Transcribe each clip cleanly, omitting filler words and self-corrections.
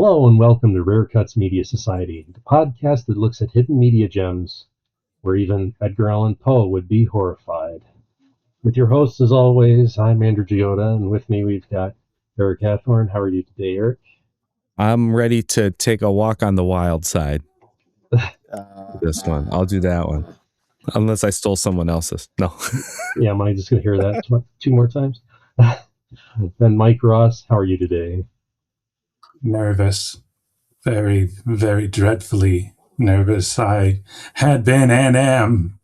Hello and welcome to Rare Cuts Media Society, the podcast that looks at hidden media gems where even Edgar Allan Poe would be horrified. With your hosts, as always, I'm Andrew Giota, and with me we've got Eric Hathorn. How are you today, Eric? I'm ready to take a walk on the wild side. This one. I'll do that one. Unless I stole someone else's. No. Yeah, am I just going to hear that two more times? Then Mike Ross, how are you today? Nervous. Very, very dreadfully nervous. I had been and am.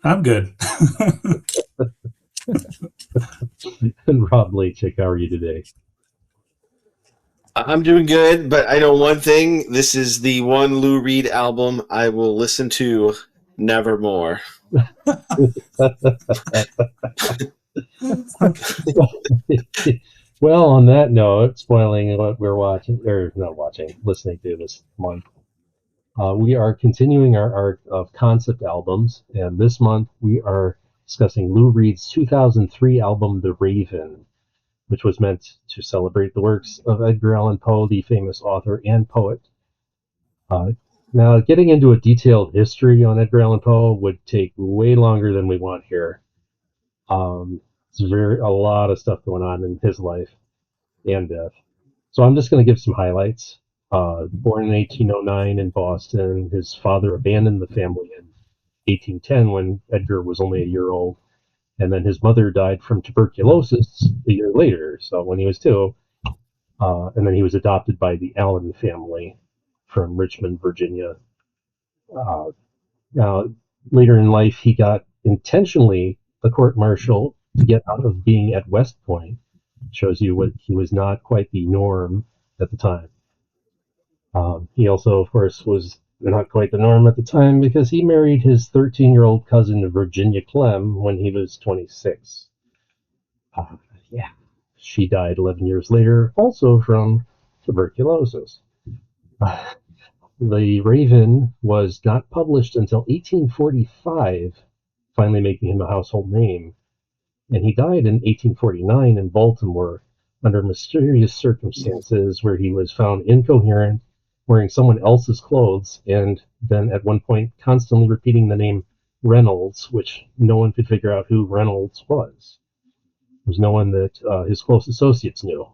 I'm good. And Rob Lachik, how are you today? I'm doing good, but I know one thing. This is the one Lou Reed album I will listen to nevermore. Well, on that note, spoiling what we're listening to this month, we are continuing our arc of concept albums, and this month we are discussing Lou Reed's 2003 album, The Raven, which was meant to celebrate the works of Edgar Allan Poe, the famous author and poet. Now, getting into a detailed history on Edgar Allan Poe would take way longer than we want here. There's a lot of stuff going on in his life and death. So I'm just going to give some highlights. Born in 1809 in Boston, his father abandoned the family in 1810 when Edgar was only a year old. And then his mother died from tuberculosis a year later, so when he was 2. And then he was adopted by the Allan family from Richmond, Virginia. Now, later in life, he got intentionally a court-martial to get out of being at West Point. Shows you what he was not quite the norm at the time. He also, of course, was not quite the norm at the time because he married his 13-year-old cousin Virginia Clem when he was 26. She died 11 years later, also from tuberculosis. The Raven was not published until 1845, finally making him a household name. And he died in 1849 in Baltimore under mysterious circumstances where he was found incoherent, wearing someone else's clothes, and then at one point constantly repeating the name Reynolds, which no one could figure out who Reynolds was. There was no one that his close associates knew.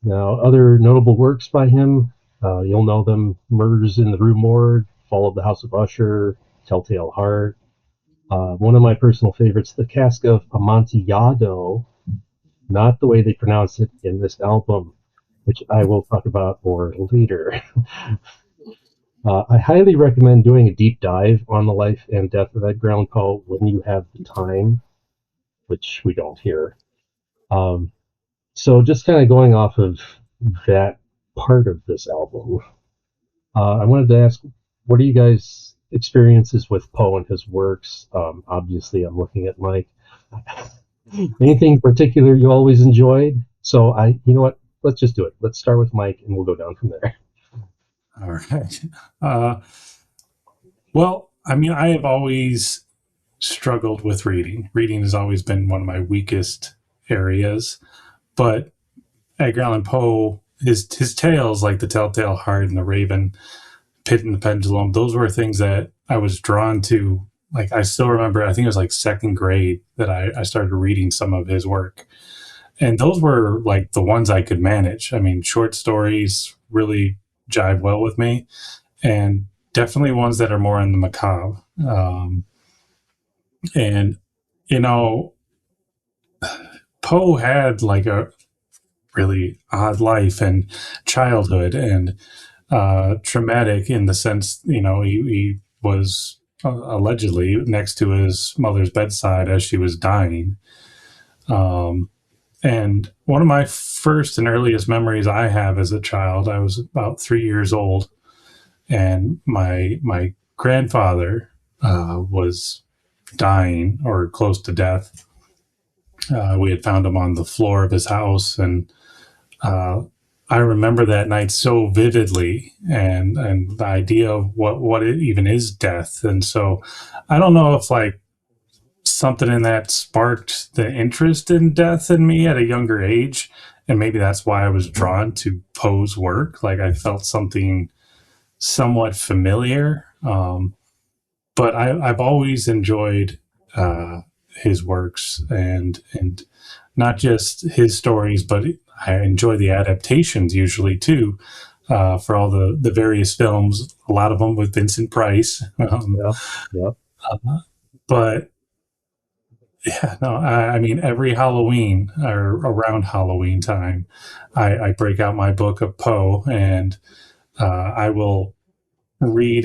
Now, other notable works by him, you'll know them: Murders in the Rue Morgue, Fall of the House of Usher, Telltale Heart. One of my personal favorites, The Cask of Amontillado, not the way they pronounce it in this album, which I will talk about more later. I highly recommend doing a deep dive on the life and death of Edgar Allan Poe when you have the time, which we don't here. So just kind of going off of that part of this album, I wanted to ask, what are you guys' experiences with Poe and his works? Obviously, I'm looking at Mike. Anything in particular you always enjoyed? So you know what? Let's just do it. Let's start with Mike, and we'll go down from there. All right. Well, I mean, I have always struggled with reading. Reading has always been one of my weakest areas. But Edgar Allan Poe, his tales like The Telltale Heart and The Raven, Pit and the Pendulum, those were things that I was drawn to. Like, I still remember, I think it was like second grade that I started reading some of his work. And those were like the ones I could manage. I mean, short stories really jive well with me, and definitely ones that are more in the macabre. And, you know, Poe had like a really odd life and childhood and traumatic in the sense, you know, he was allegedly next to his mother's bedside as she was dying. And one of my first and earliest memories I have as a child, I was about 3 years old, and my grandfather was dying or close to death. We had found him on the floor of his house, and I remember that night so vividly, and the idea of what it even is death. And so I don't know if like something in that sparked the interest in death in me at a younger age. and maybe that's why I was drawn to Poe's work. Like I felt something somewhat familiar. But I've always enjoyed his works, and not just his stories, but I enjoy the adaptations usually too, for all the various films. A lot of them with Vincent Price. But yeah, no, I mean, every Halloween or around Halloween time, I break out my book of Poe, and I will read,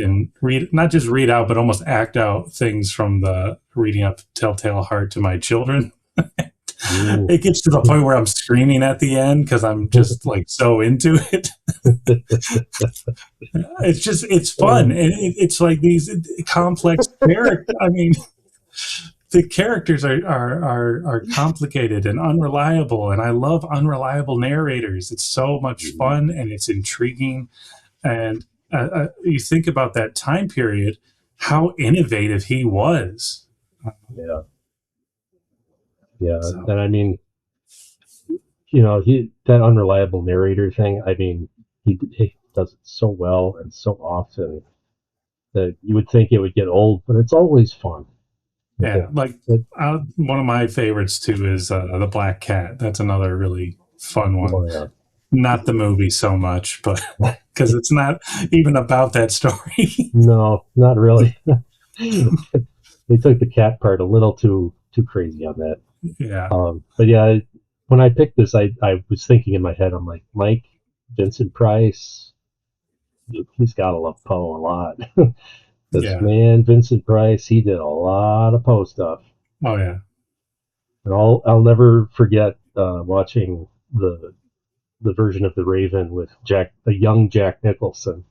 not just read out, but almost act out things from the reading up Telltale Heart to my children. It gets to the point where I'm screaming at the end because I'm just like so into it. It's fun, and it's like these complex characters. I mean, the characters are complicated and unreliable, and I love unreliable narrators. It's so much fun, and it's intriguing. And you think about that time period, how innovative he was. So. And I mean, that unreliable narrator thing, I mean, he does it so well and so often that you would think it would get old, but it's always fun. Yeah, one of my favorites too is The Black Cat. That's another really fun one. Oh, yeah. Not the movie so much, but because it's not even about that story. No, not really. They took the cat part a little too crazy on that. Yeah. But yeah, when I picked this, I was thinking in my head, I'm like, Mike, Vincent Price, he's got to love Poe a lot. Man, Vincent Price, he did a lot of Poe stuff. Oh yeah. And I'll never forget watching the version of The Raven with the young Jack Nicholson,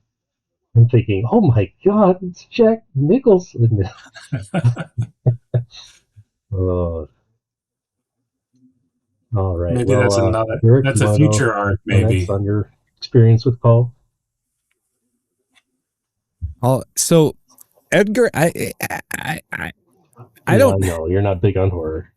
and thinking, oh my God, it's Jack Nicholson. All right. Maybe that's another. Eric, that's a future arc, maybe. On your experience with Poe. So Edgar, I don't know you're not big on horror.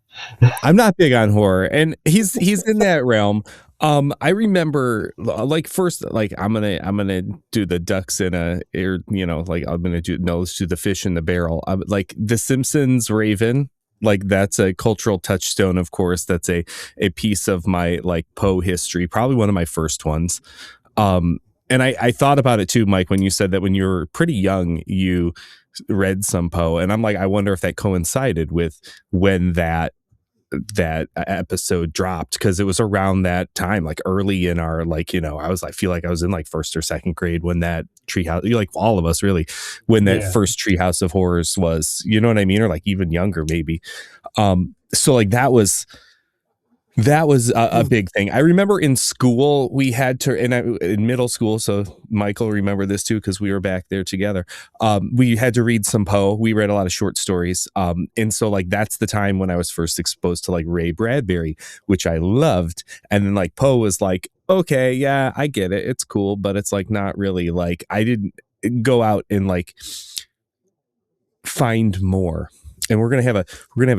I'm not big on horror, and he's in that realm. I remember, like, first, like, I'm gonna do the ducks in a, like, let's do the fish in the barrel. Like the Simpsons Raven, like that's a cultural touchstone. Of course, that's a piece of my like Poe history, probably one of my first ones. And I thought about it too, Mike, when you said that when you were pretty young, you read some Poe, and I'm like, I wonder if that coincided with when that episode dropped, because it was around that time, like early in our, like, I feel like I was in like first or second grade when that Treehouse, like all of us really, when that first Treehouse of Horrors was, you know what I mean, or like even younger maybe. So like that was a big thing. I remember in school we had to, in middle school, so Michael remember this too because we were back there together. We had to read some Poe. We read a lot of short stories, and so like that's the time when I was first exposed to like Ray Bradbury, which I loved. And then like Poe was like, okay, yeah, I get it, it's cool, but it's like not really, like I didn't go out and like find more. And we're gonna have a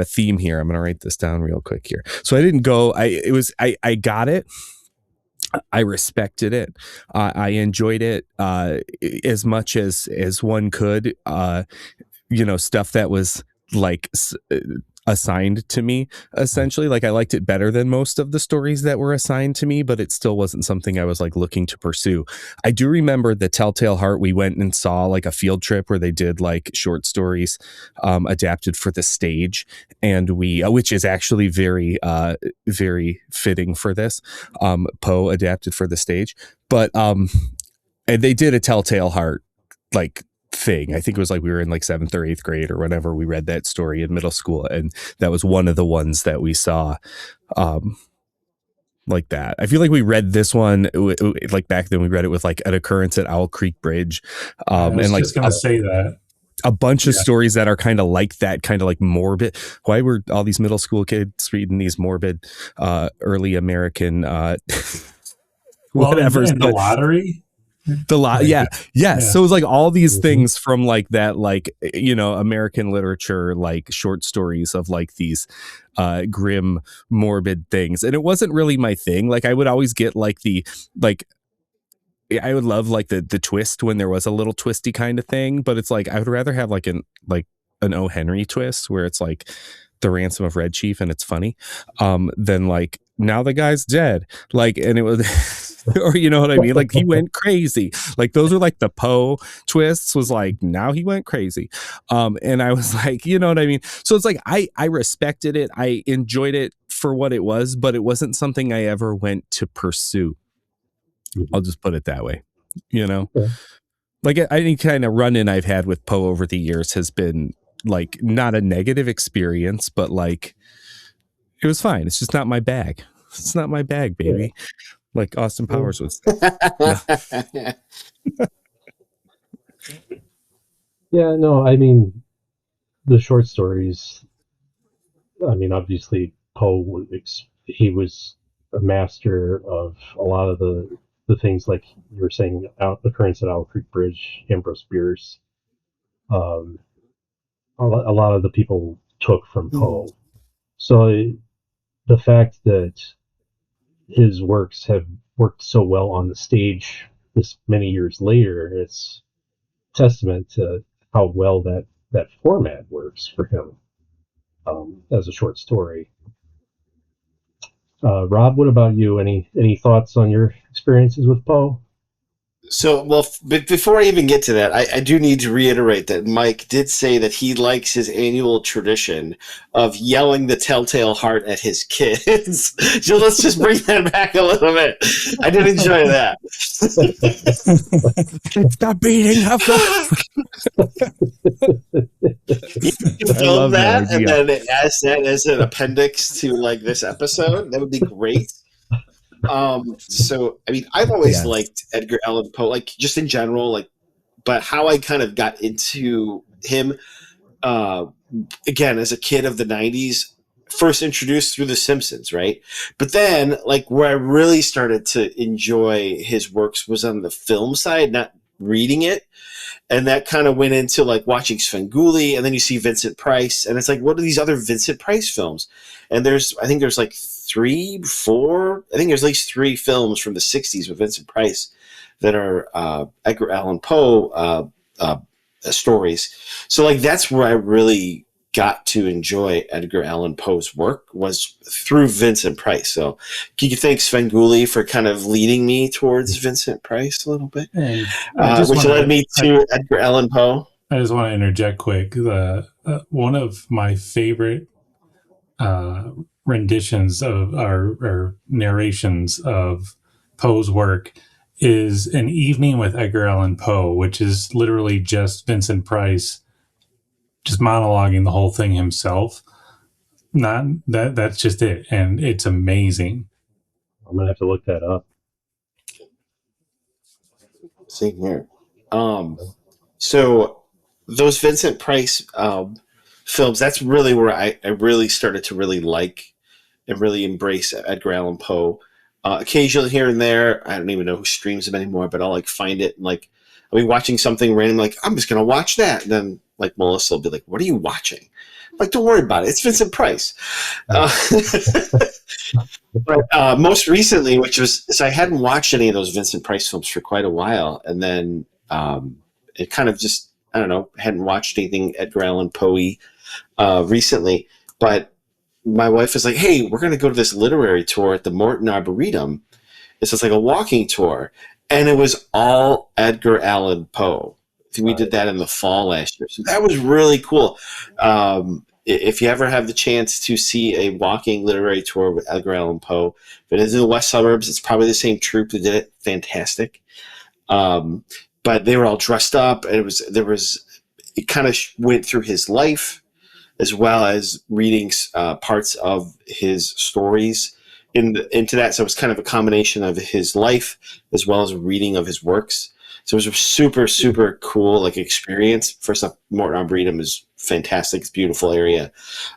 theme here. I'm gonna write this down real quick here. So I didn't go. I got it. I respected it. I enjoyed it as much as one could. Stuff that was like assigned to me, essentially. Like I liked it better than most of the stories that were assigned to me, but it still wasn't something I was like looking to pursue. I do remember the Telltale Heart. We went and saw like a field trip where they did like short stories adapted for the stage, and which is actually very very fitting for this, Poe adapted for the stage. But and they did a Telltale Heart like thing. I think it was like we were in like 7th or 8th grade or whenever we read that story in middle school, and that was one of the ones that we saw like that. I feel like we read this one like back then. We read it with like An Occurrence at Owl Creek Bridge, I was and like just gonna say that a bunch of stories that are kind of like that, kind of like morbid. Why were all these middle school kids reading these morbid early American whatever? And The Lottery. Yeah. So it was like all these Mhm. things from like that, like, you know, American literature, like short stories of like these grim, morbid things. And it wasn't really my thing. Like I would always get like like I would love like the twist when there was a little twisty kind of thing, but it's like I would rather have like an O. Henry twist where it's like the ransom of Red Chief and it's funny, than like now the guy's dead, like, and it was or you know what I mean, like he went crazy. Like those are like the Poe twists was like now he went crazy, and I was like, you know what I mean. So it's like I respected it, I enjoyed it for what it was, but it wasn't something I ever went to pursue. I'll just put it that way, you know. Okay. Like any kind of run-in I've had with Poe over the years has been like not a negative experience, but like it was fine. It's just not my bag. It's not my bag, baby. Like Austin Powers would say. Yeah, no, I mean, the short stories, I mean, obviously, Poe, he was a master of a lot of the things like you were saying, occurrence at Owl Creek Bridge, Ambrose Bierce. Um, a lot of the people took from Poe. So the fact that his works have worked so well on the stage this many years later, it's testament to how well that format works for him as a short story. Rob, what about you? Any thoughts on your experiences with Poe? So, well, but before I even get to that, I do need to reiterate that Mike did say that he likes his annual tradition of yelling the telltale heart at his kids. So let's just bring that back a little bit. I did enjoy that. Stop beating up. You can film that and then add that as an appendix to like this episode. That would be great. So I mean, I've always liked Edgar Allan Poe, like just in general, like, but how I kind of got into him, again, as a kid of the '90s, first introduced through The Simpsons, right? But then, like, where I really started to enjoy his works was on the film side, not reading it. And that kind of went into like watching Svengoolie, and then you see Vincent Price, and it's like, what are these other Vincent Price films? And I think there's like 3, 4, I think there's at least 3 films from the 60s with Vincent Price that are Edgar Allan Poe stories. So like that's where I really got to enjoy Edgar Allan Poe's work was through Vincent Price. So can you thank Svengoolie for kind of leading me towards Vincent Price a little bit, which led me to Edgar Allan Poe. I just want to interject quick. One of my favorite renditions of or narrations of Poe's work is An Evening with Edgar Allan Poe, which is literally just Vincent Price just monologuing the whole thing himself. Not that's just it, and it's amazing. I'm gonna have to look that up. Same here. So those Vincent Price films, that's really where I really started to really like and really embrace Edgar Allan Poe. Occasionally here and there, I don't even know who streams them anymore, but I'll like find it and like I'll be watching something random, like I'm just gonna watch that, and then like Melissa will be like, "What are you watching?" I'm like, don't worry about it. It's Vincent Price. But most recently, so I hadn't watched any of those Vincent Price films for quite a while, and then it kind of just, I don't know, hadn't watched anything Edgar Allan Poe recently. But my wife was like, "Hey, we're going to go to this literary tour at the Morton Arboretum." It's just like a walking tour, and it was all Edgar Allan Poe. I think we did that in the fall last year, so that was really cool. If you ever have the chance to see a walking literary tour with Edgar Allan Poe, if it is in the west suburbs, it's probably the same troupe that did it. Fantastic. But they were all dressed up, and it kind of went through his life as well as reading parts of his stories into that. So it was kind of a combination of his life as well as a reading of his works. So it was a super, super cool like experience. First off, Morton Arboretum is fantastic. It's a beautiful area.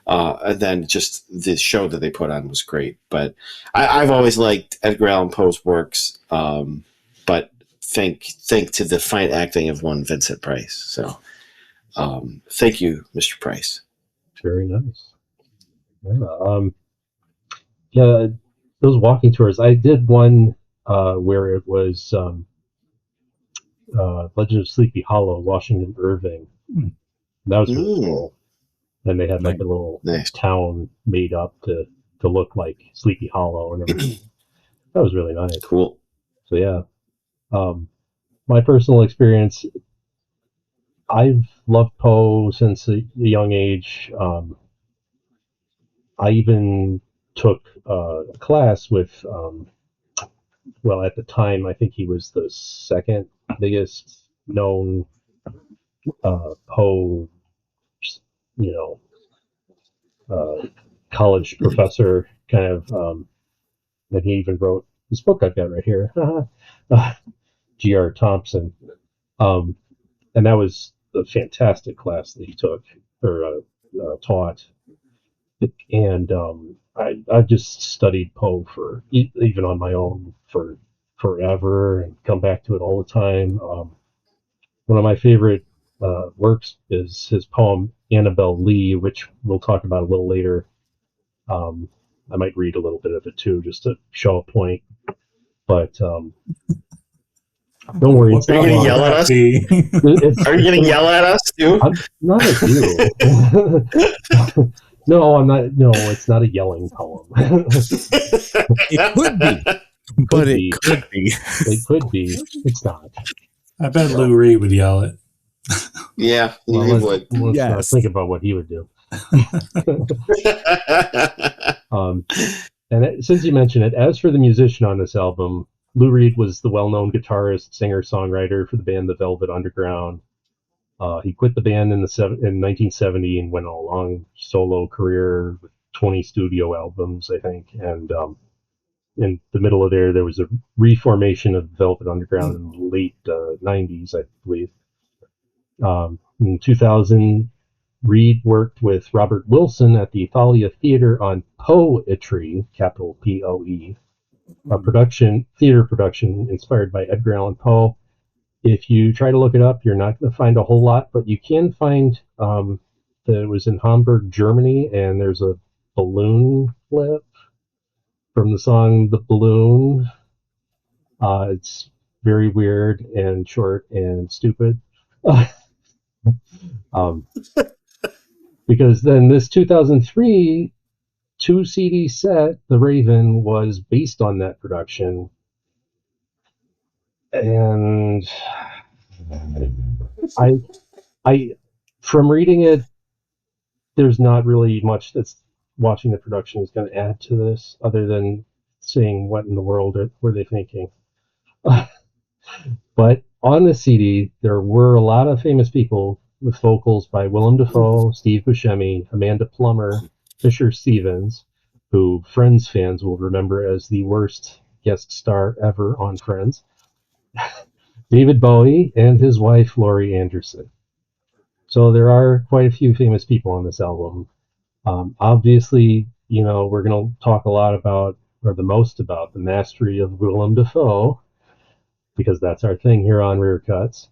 And then just the show that they put on was great. But I've always liked Edgar Allan Poe's works. But thank to the fine acting of one Vincent Price. So thank you, Mr. Price. Very nice. Yeah, those walking tours. I did one where it was Legend of Sleepy Hollow, Washington Irving. That was really cool. And they had like a little town made up to look like Sleepy Hollow and everything. That was really nice. Cool. So yeah, my personal experience, I've loved Poe since a young age. I even took a class with, well, at the time, I think he was the second biggest known Poe, college professor, kind of, and he even wrote this book I've got right here, G.R. Thompson. And that was a fantastic class that he took or taught. And I just studied Poe for even on my own for forever and come back to it all the time. One of my favorite works is his poem Annabel Lee, which we'll talk about a little later. I might read a little bit of it too, just to show a point. But don't worry, it's Are you going to yell at us? Are you going to yell at us too? Not at you. No, I'm not. No, it's not a yelling poem. It could be, but it could be. It could be. It's not. I bet Lou Reed would yell it. Yeah, he would. Let's not think about what he would do. Since you mentioned it, as for the musician on this album, Lou Reed was the well-known guitarist, singer, songwriter for the band The Velvet Underground. He quit the band in 1970 and went on a long solo career with 20 studio albums, I think. And in the middle of there was a reformation of Velvet Underground in the late 90s, I believe. In 2000, Reed worked with Robert Wilson at the Thalia Theater on Poetry, capital P-O-E, a theater production inspired by Edgar Allan Poe. If you try to look it up, you're not going to find a whole lot, but you can find that it was in Hamburg, Germany, and there's a balloon clip from the song The Balloon. It's very weird and short and stupid. Because then this 2003 2 CD set, The Raven, was based on that production. And I from reading it, there's not really much that's watching the production is going to add to this, other than saying what in the world were they thinking. But on the CD, there were a lot of famous people with vocals by Willem Dafoe, Steve Buscemi, Amanda Plummer, Fisher Stevens, who Friends fans will remember as the worst guest star ever on Friends, David Bowie, and his wife, Laurie Anderson. So there are quite a few famous people on this album. Obviously, we're going to talk a lot about, or the most about, the mastery of Willem Dafoe, because that's our thing here on Rear Cuts.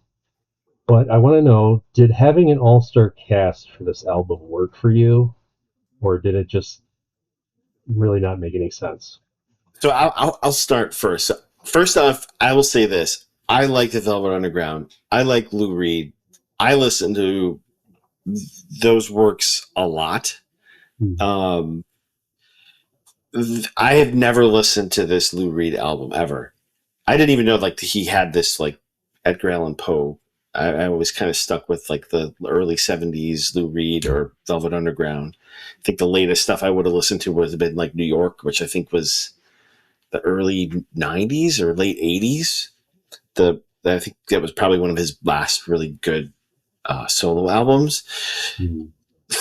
But I want to know, did having an all-star cast for this album work for you, or did it just really not make any sense? So I'll start first. First off, I will say this. I like the Velvet Underground. I like Lou Reed. I listen to those works a lot. I have never listened to this Lou Reed album ever. I didn't even know he had this Edgar Allan Poe. I was kind of stuck with the early 70s Lou Reed or Velvet Underground. I think the latest stuff I would have listened to would have been New York, which I think was the early 90s or late 80s. I think that was probably one of his last really good solo albums.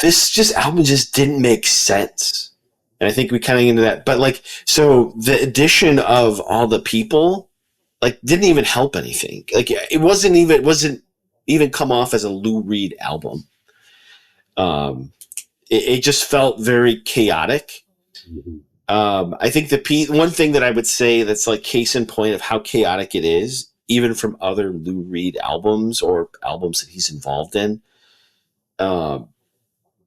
This album just didn't make sense. And I think we kind of into that. But so the addition of all the people didn't even help anything. It wasn't even come off as a Lou Reed album. It just felt very chaotic. I think one thing that I would say that's case in point of how chaotic it is even from other Lou Reed albums or albums that he's involved in.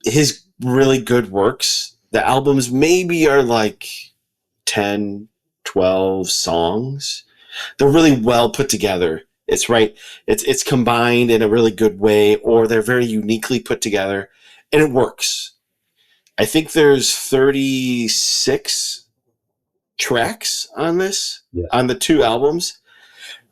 His really good works, the albums maybe are like 10, 12 songs. They're really well put together. It's right. It's combined in a really good way, or they're very uniquely put together, and it works. I think there's 36 tracks on this, on the two albums.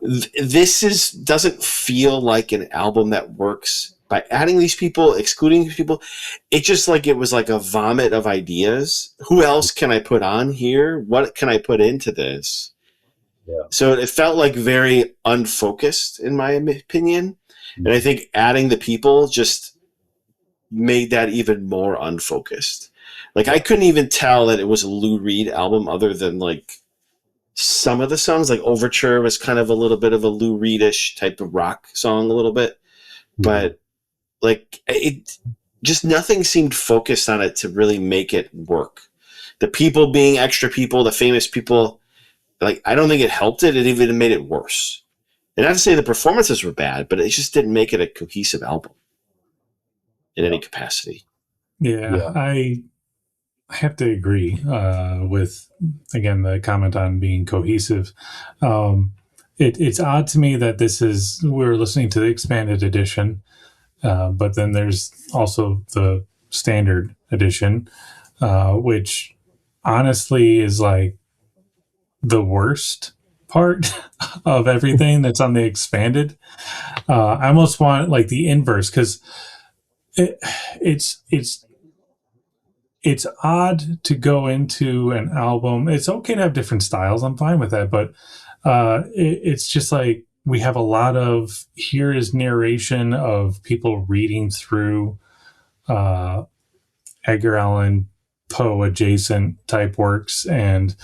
This doesn't feel like an album that works by adding these people, excluding these people. It just like it was like a vomit of ideas. Who else can I put on here? What can I put into this? Yeah. So it felt like very unfocused, in my opinion. And I think adding the people just made that even more unfocused. Like I couldn't even tell that it was a Lou Reed album other than like some of the songs. Like Overture was kind of a little bit of a Lou Reed-ish type of rock song a little bit. But like it just nothing seemed focused on it to really make it work. The people being extra people, the famous people, like I don't think it helped it. It even made it worse. And not to say the performances were bad, but it just didn't make it a cohesive album in any capacity. Yeah. I have to agree with, again, the comment on being cohesive. It's odd to me that we're listening to the expanded edition, but then there's also the standard edition, which honestly is like the worst part of everything that's on the expanded. I almost want like the inverse, because it's odd to go into an album. It's okay to have different styles. I'm fine with that, but it's just like we have a lot of here is narration of people reading through Edgar Allan Poe adjacent type works, and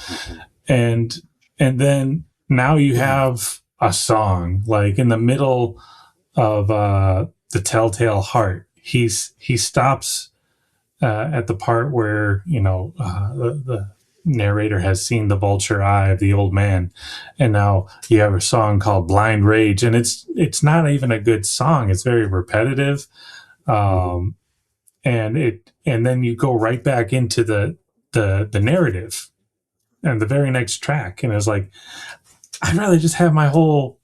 then now you have a song like in the middle of the Telltale Heart. He stops at the part where the narrator has seen the vulture eye of the old man, and now you have a song called Blind Rage, and it's not even a good song. It's very repetitive, and then you go right back into the narrative and the very next track, and it's like I'd rather just have my whole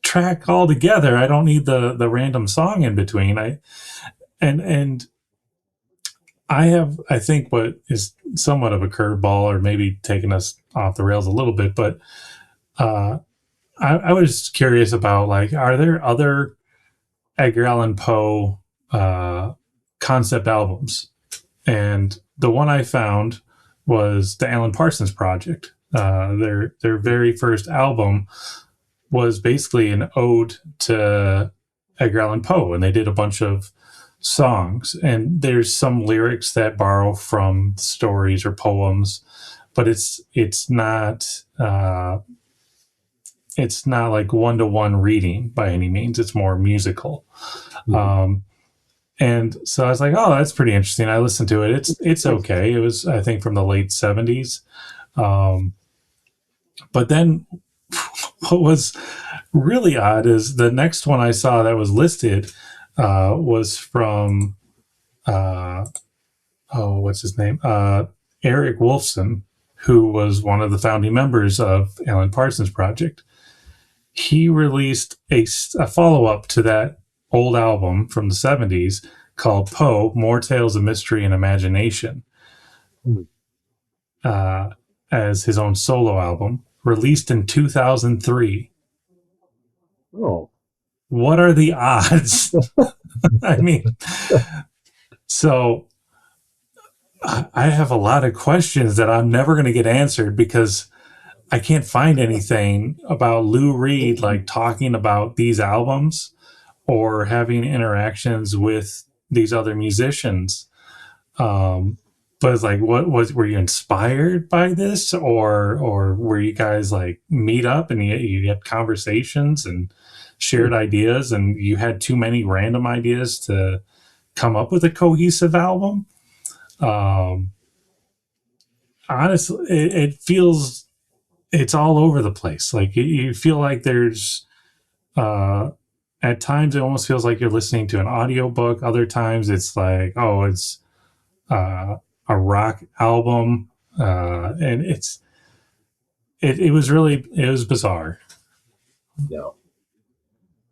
track all together. I don't need the random song in between. I think what is somewhat of a curveball, or maybe taking us off the rails a little bit, but I was curious about, like, are there other Edgar Allan Poe concept albums? And the one I found was the Alan Parsons Project. Their very first album was basically an ode to Edgar Allan Poe, and they did a bunch of songs, and there's some lyrics that borrow from stories or poems, but it's not like one-to-one reading by any means. It's more musical. And so I was like, oh, that's pretty interesting. I listened to it. It's okay. It was, I think, from the late 70s. But then what was really odd is the next one I saw that was listed was from what's his name? Eric Wolfson, who was one of the founding members of Alan Parsons Project. He released a follow-up to that old album from the 70s called Poe, More Tales of Mystery and Imagination, as his own solo album, released in 2003. Oh. What are the odds? I mean, so I have a lot of questions that I'm never going to get answered, because I can't find anything about Lou Reed like talking about these albums or having interactions with these other musicians. But it's like, were you inspired by this, or were you guys like meet up and you had conversations and shared ideas, and you had too many random ideas to come up with a cohesive album? Honestly, it feels it's all over the place. Like you feel like there's At times it almost feels like you're listening to an audiobook. Other times it's like, oh, it's a rock album. And it was bizarre. Yeah.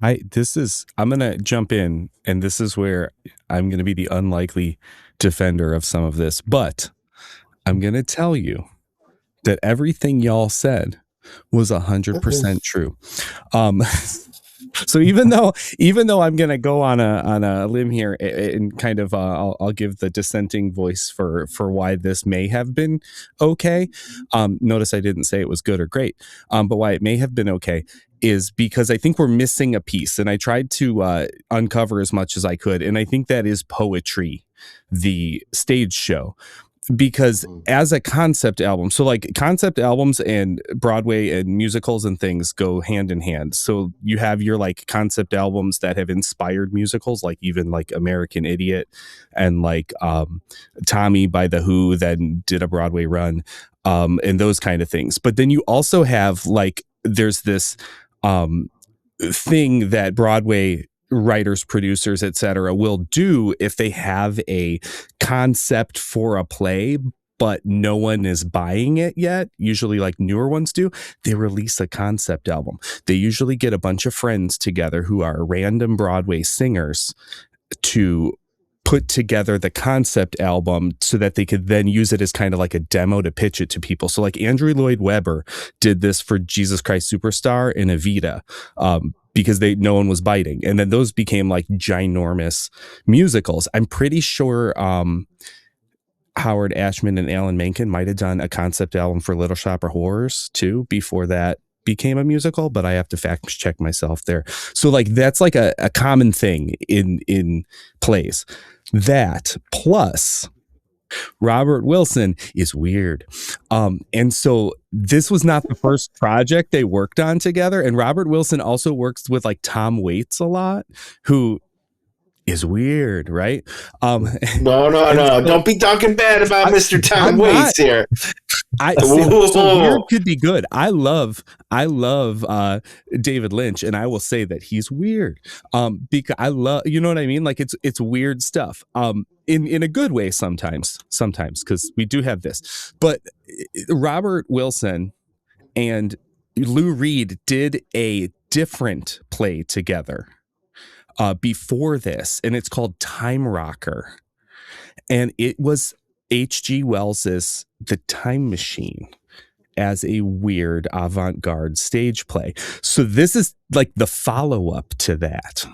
I'm gonna jump in, and this is where I'm gonna be the unlikely defender of some of this, but I'm gonna tell you that everything y'all said was 100% true. So even though I'm gonna go on a limb here and kind of I'll give the dissenting voice for why this may have been okay. Notice I didn't say it was good or great, but why it may have been okay is because I think we're missing a piece, and I tried to uncover as much as I could, and I think that is poetry, the stage show. Because as a concept album, so like concept albums and Broadway and musicals and things go hand in hand. So you have your like concept albums that have inspired musicals, like even like American Idiot and like Tommy by The Who then did a Broadway run, and those kind of things. But then you also have like, there's this thing that Broadway writers, producers, etc. will do if they have a concept for a play but no one is buying it yet. Usually like newer ones do. They release a concept album. They usually get a bunch of friends together who are random Broadway singers to put together the concept album so that they could then use it as kind of like a demo to pitch it to people. So like Andrew Lloyd Webber did this for Jesus Christ Superstar and Evita, because no one was biting. And then those became like ginormous musicals. I'm pretty sure Howard Ashman and Alan Menken might have done a concept album for Little Shop of Horrors too, before that became a musical, but I have to fact check myself there. So like, that's like a common thing in plays. That plus Robert Wilson is weird. And so this was not the first project they worked on together. And Robert Wilson also works with like Tom Waits a lot, who is weird, right? No. Don't be talking bad about Mr. Tom Waits here. So weird could be good. I love David Lynch, and I will say that he's weird. Because I love, you know what I mean? Like it's weird stuff. In a good way sometimes, because we do have this. But Robert Wilson and Lou Reed did a different play together before this, and it's called Time Rocker, and it was H.G. Wells's The Time Machine as a weird avant-garde stage play. So this is like the follow-up to that.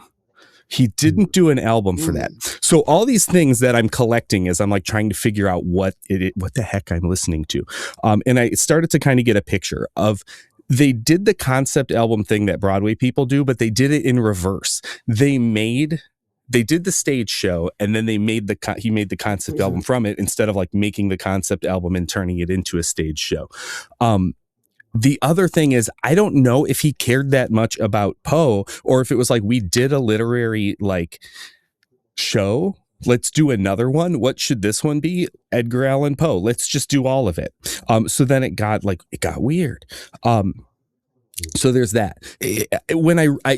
He didn't do an album for that. So all these things that I'm collecting as I'm like trying to figure out what the heck I'm listening to. And I started to kind of get a picture of, they did the concept album thing that Broadway people do, but they did it in reverse. They did the stage show, and then he made the concept album from it, instead of like making the concept album and turning it into a stage show. The other thing is, I don't know if he cared that much about Poe, or if it was like, we did a literary like show, let's do another one. What should this one be? Edgar Allan Poe. Let's just do all of it. So then it got weird. So there's that.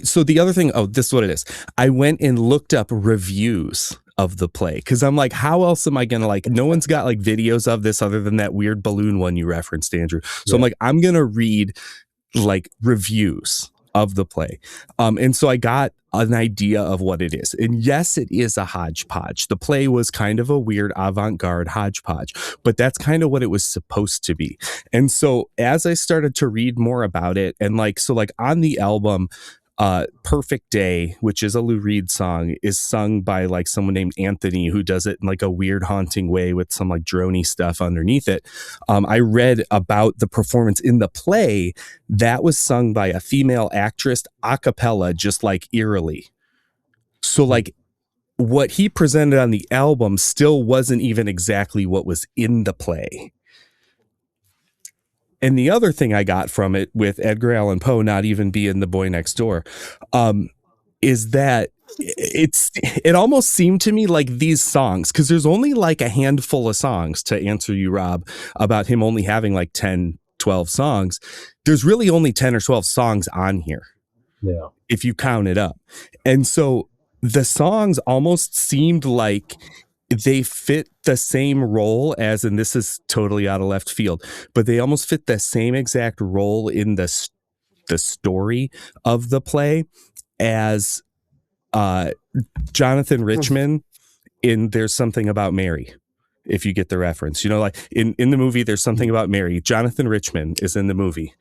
So the other thing, this is what it is. I went and looked up reviews of the play, because I'm like, how else am I gonna, like, no one's got like videos of this other than that weird balloon one you referenced, Andrew. So I'm like, I'm gonna read like reviews of the play. And so I got an idea of what it is. And yes, it is a hodgepodge. The play was kind of a weird avant-garde hodgepodge, but that's kind of what it was supposed to be. And so as I started to read more about it, and like, so like on the album, Perfect Day, which is a Lou Reed song, is sung by like someone named Anthony, who does it in like a weird haunting way with some like droney stuff underneath it. I read about the performance in the play that was sung by a female actress a cappella, just like eerily. So like what he presented on the album still wasn't even exactly what was in the play. And the other thing I got from it, with Edgar Allan Poe not even being the boy next door, is that it almost seemed to me like these songs, because there's only like a handful of songs, to answer you, Rob, about him only having like 10, 12 songs. There's really only 10 or 12 songs on here. Yeah. if you count it up. And so the songs almost seemed like they fit the same role as, and this is totally out of left field, but they almost fit the same exact role in the story of the play as Jonathan Richman in There's Something About Mary. If you get the reference, like in the movie, There's Something About Mary. Jonathan Richman is in the movie,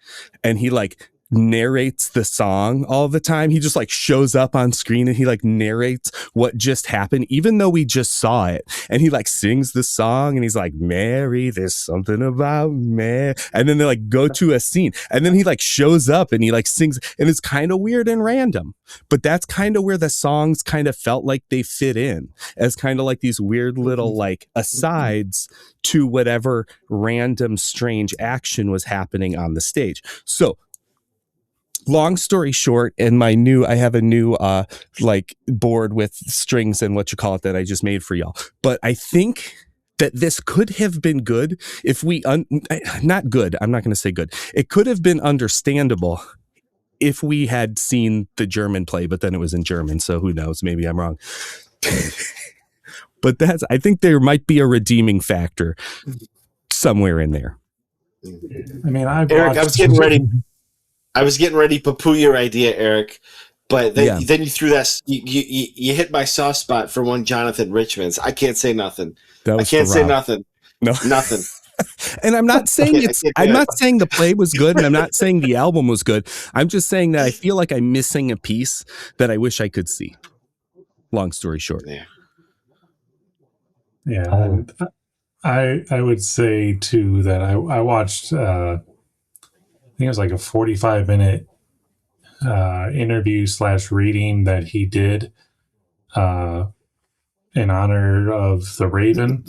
and he like narrates the song all the time. He just like shows up on screen and he like narrates what just happened, even though we just saw it. And he like sings the song and he's like, Mary, there's something about Mary. And then they like go to a scene and then he like shows up and he like sings, and it's kind of weird and random. But that's kind of where the songs kind of felt like they fit in as kind of like these weird little like asides to whatever random strange action was happening on the stage. So long story short, and I have a new like board with strings and what you call it that I just made for y'all. But I think that this could have been good if we not good. I'm not going to say good. It could have been understandable if we had seen the German play, but then it was in German. So who knows? Maybe I'm wrong. But I think there might be a redeeming factor somewhere in there. I mean, Eric, I was getting ready to poo your idea, Eric, but then you threw that. You hit my soft spot for one Jonathan Richman's. I can't say nothing. I can't say nothing. No, nothing. And I'm not saying I'm not saying the play was good, and I'm not saying the album was good. I'm just saying that I feel like I'm missing a piece that I wish I could see. Long story short. Yeah. I would say too that I watched. I think it was like a 45-minute interview / reading that he did in honor of The Raven.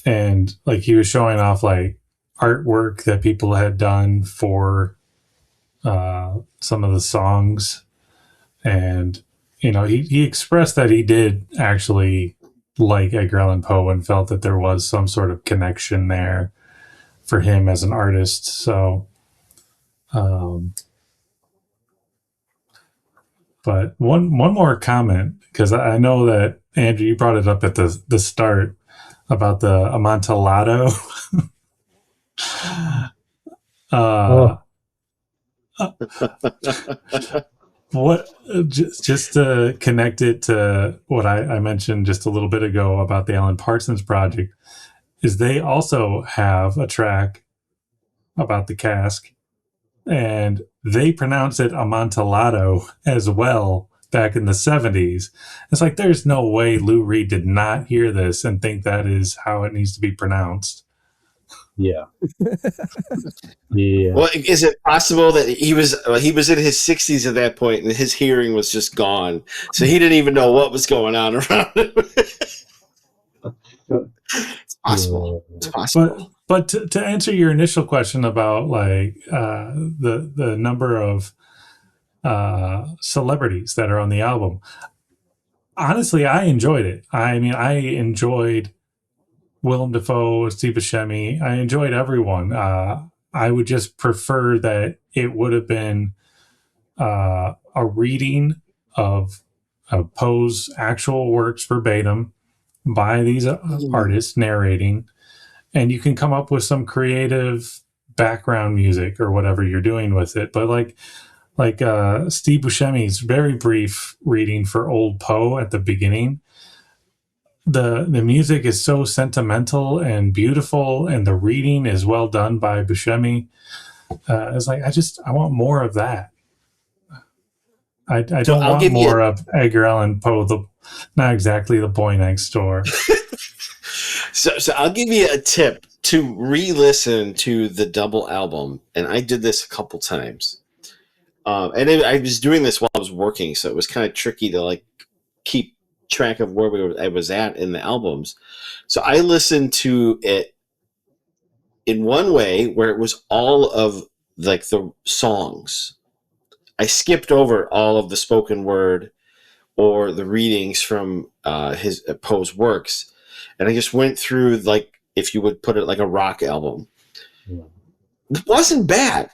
And like he was showing off like artwork that people had done for some of the songs. And, he expressed that he did actually like Edgar Allan Poe and felt that there was some sort of connection there for him as an artist. So, but one more comment, because I know that Andrew, you brought it up at the start about the Amontillado. What just to connect it to what I mentioned just a little bit ago about the Alan Parsons Project, is they also have a track about the cask, and they pronounce it Amontillado as well back in the 70s. It's like, there's no way Lou Reed did not hear this and think that is how it needs to be pronounced. Yeah. Yeah. Well, is it possible that he was in his 60s at that point and his hearing was just gone, so he didn't even know what was going on around him? It's possible. Yeah. It's possible. But to answer your initial question about like the number of celebrities that are on the album, honestly, I enjoyed it. I mean, I enjoyed Willem Dafoe, Steve Buscemi. I enjoyed everyone. I would just prefer that it would have been a reading of Poe's actual works verbatim by these artists narrating, and you can come up with some creative background music or whatever you're doing with it. But like Steve Buscemi's very brief reading for Old Poe at the beginning, the music is so sentimental and beautiful, and the reading is well done by Buscemi. It's like, I want more of that. I don't want more of Edgar Allan Poe, not exactly the boy next door. So I'll give you a tip to re-listen to the double album, and I did this a couple times. I was doing this while I was working, so it was kind of tricky to like keep track of where I was at in the albums. So I listened to it in one way where it was all of like the songs. I skipped over all of the spoken word or the readings from his Poe's works, and I just went through, like, if you would put it like a rock album. Yeah. It wasn't bad.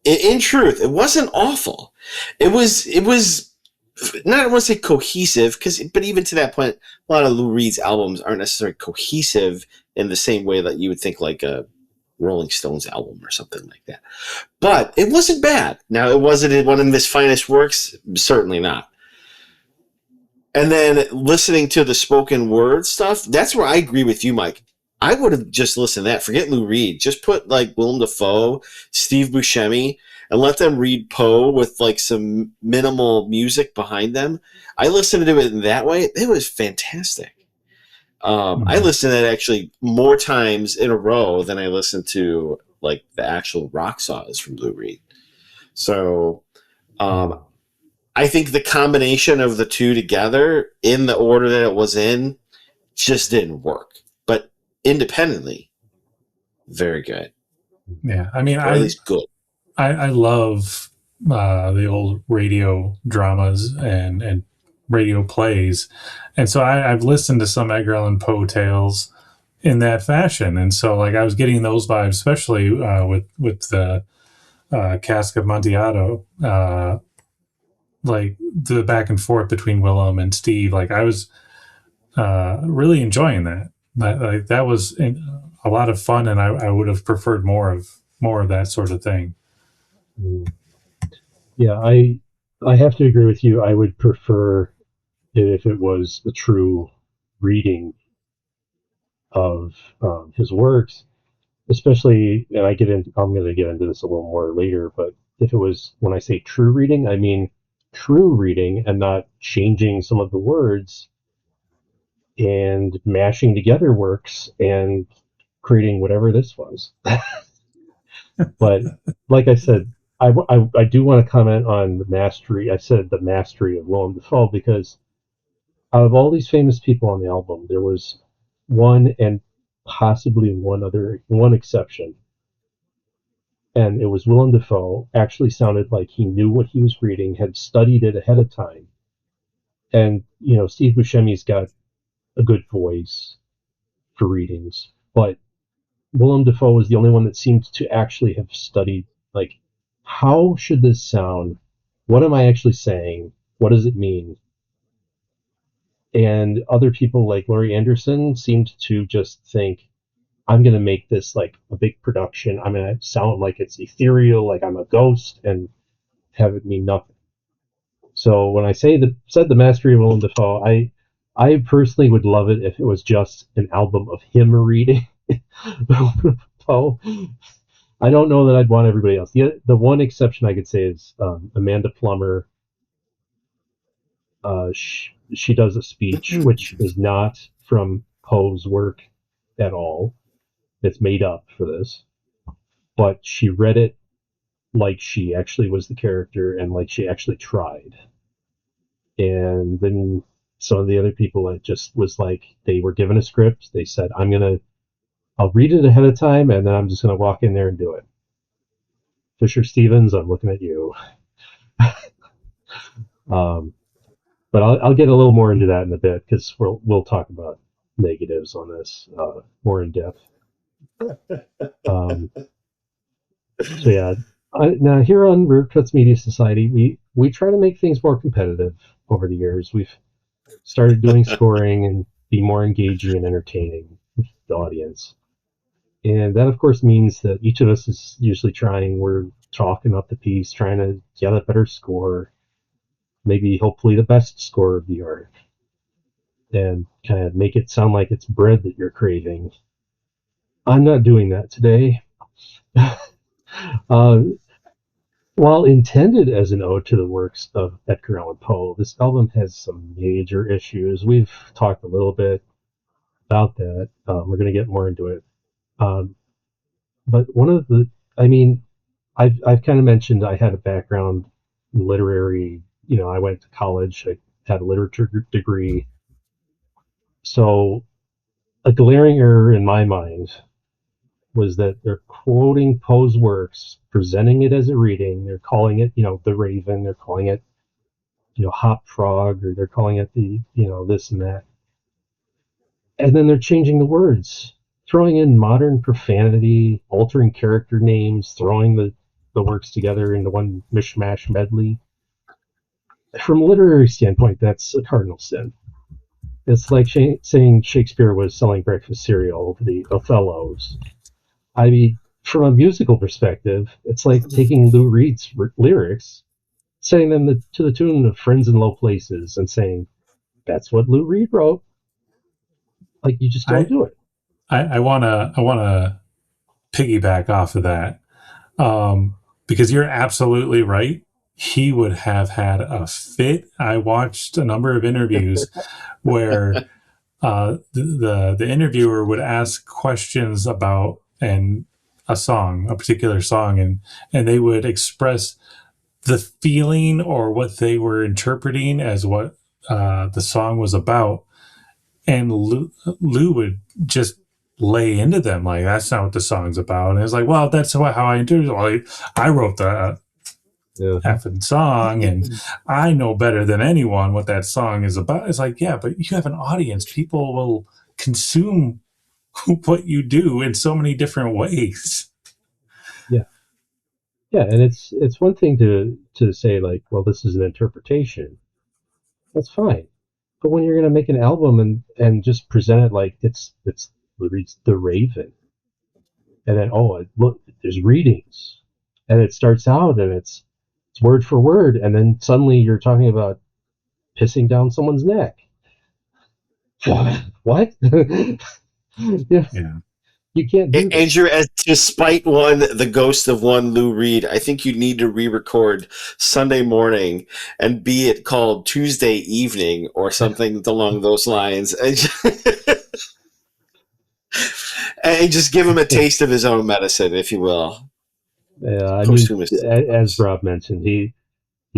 in truth, it wasn't awful. It was not, I want to say cohesive, but even to that point, a lot of Lou Reed's albums aren't necessarily cohesive in the same way that you would think like a Rolling Stones album or something like that. But it wasn't bad. Now, it wasn't one of his finest works, certainly not. And then listening to the spoken word stuff, that's where I agree with you, Mike. I would have just listened to that. Forget Lou Reed. Just put like Willem Dafoe, Steve Buscemi, and let them read Poe with like some minimal music behind them. I listened to it in that way. It was fantastic. I listened to it actually more times in a row than I listened to like the actual rock songs from Lou Reed. So I think the combination of the two together in the order that it was in just didn't work. But independently, very good. Yeah, I mean, or at least good. I love the old radio dramas and radio plays, and so I've listened to some Edgar Allan Poe tales in that fashion, and so like I was getting those vibes, especially with the Cask of Amontillado, like the back and forth between Willem and Steve. Like I was really enjoying that. That was a lot of fun, and I would have preferred more of that sort of thing. Yeah, I have to agree with you. I would prefer it if it was a true reading of his works, especially, and I'm going to get into this a little more later, but if it was, when I say true reading, I mean true reading and not changing some of the words and mashing together works and creating whatever this was. But like I said, I do want to comment on the mastery. I said the mastery of Willem Dafoe, because out of all these famous people on the album, there was one and possibly one exception. And it was Willem Dafoe. Actually sounded like he knew what he was reading, had studied it ahead of time. And, Steve Buscemi's got a good voice for readings, but Willem Dafoe was the only one that seemed to actually have studied, like, how should this sound? What am I actually saying? What does it mean? And other people like Laurie Anderson seemed to just think, I'm going to make this like a big production. I'm going to sound like it's ethereal, like I'm a ghost, and have it mean nothing. So when I said the mastery of Willem Dafoe, I personally would love it if it was just an album of him reading Poe. I don't know that I'd want everybody else. The one exception I could say is Amanda Plummer. She does a speech which is not from Poe's work at all. It's made up for this, but she read it like she actually was the character and like she actually tried. And then some of the other people, it just was like they were given a script. They said, I'll read it ahead of time, and then I'm just going to walk in there and do it. Fisher Stevens, I'm looking at you. But I'll get a little more into that in a bit, because we'll talk about negatives on this more in depth. So yeah, now here on Rare Cuts Media Society, we try to make things more competitive over the years. We've started doing scoring and be more engaging and entertaining with the audience. And that, of course, means that each of us is usually we're talking up the piece, trying to get a better score, maybe hopefully the best score of the art, and kind of make it sound like it's bread that you're craving. I'm not doing that today. While intended as an ode to the works of Edgar Allan Poe, this album has some major issues. We've talked a little bit about that. We're going to get more into it. But one of I've kind of mentioned I had a background in literary. I went to college. I had a literature degree. So a glaring error in my mind was that they're quoting Poe's works, presenting it as a reading. They're calling it, The Raven. They're calling it, Hop Frog, or they're calling it the, this and that. And then they're changing the words, throwing in modern profanity, altering character names, throwing the the works together into one mishmash medley. From a literary standpoint, that's a cardinal sin. It's like saying Shakespeare was selling breakfast cereal to the Othellos. I mean, from a musical perspective, it's like taking Lou Reed's lyrics, setting them to the tune of Friends in Low Places, and saying, that's what Lou Reed wrote. Like, you just don't do it. I wanna piggyback off of that, because you're absolutely right. He would have had a fit. I watched a number of interviews where the interviewer would ask questions about a particular song, and they would express the feeling or what they were interpreting as what the song was about, and Lou would just lay into them like, that's not what the song's about. And it's like, well, that's how I interpret it. Well, I wrote the effing song, and I know better than anyone what that song is about. It's like, yeah, but you have an audience. People will consume what you do in so many different ways. Yeah, and it's one thing to say, like, well, this is an interpretation. That's fine. But when you're going to make an album and just present it like it's The Raven, and then, look, there's readings, and it starts out and it's word for word, and then suddenly you're talking about pissing down someone's neck. What? Yeah. You can't do Andrew, as despite the ghost of one Lou Reed, I think you need to re-record Sunday morning and be it called Tuesday evening or something along those lines. And just give him a taste of his own medicine, if you will. Yeah, I mean, as Rob mentioned, he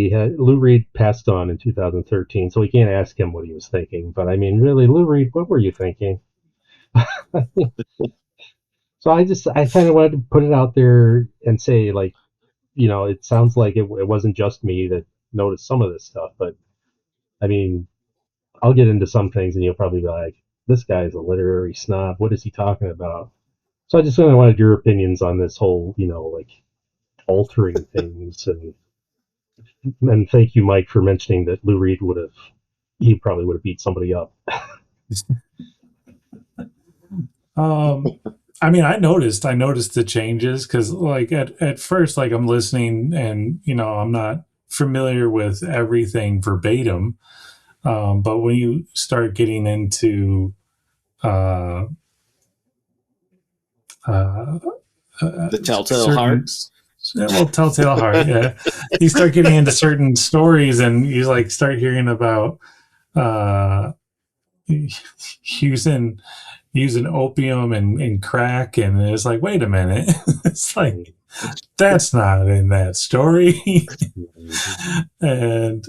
had Lou Reed passed on in 2013, so we can't ask him what he was thinking. But I mean, really, Lou Reed, what were you thinking? So I kind of wanted to put it out there and say, like, it sounds like it wasn't just me that noticed some of this stuff, but I mean, I'll get into some things and you'll probably be like, this guy's a literary snob. What is he talking about? So I just kind of wanted your opinions on this whole, like, altering things. And thank you, Mike, for mentioning that Lou Reed he probably would have beat somebody up. I mean, I noticed the changes because, like, at first, like, I'm listening and, I'm not familiar with everything verbatim. But when you start getting into the Telltale Heart. Well, Telltale Heart, yeah. You start getting into certain stories and you, like, start hearing about using opium and crack, and it's like, wait a minute. It's like, that's not in that story. and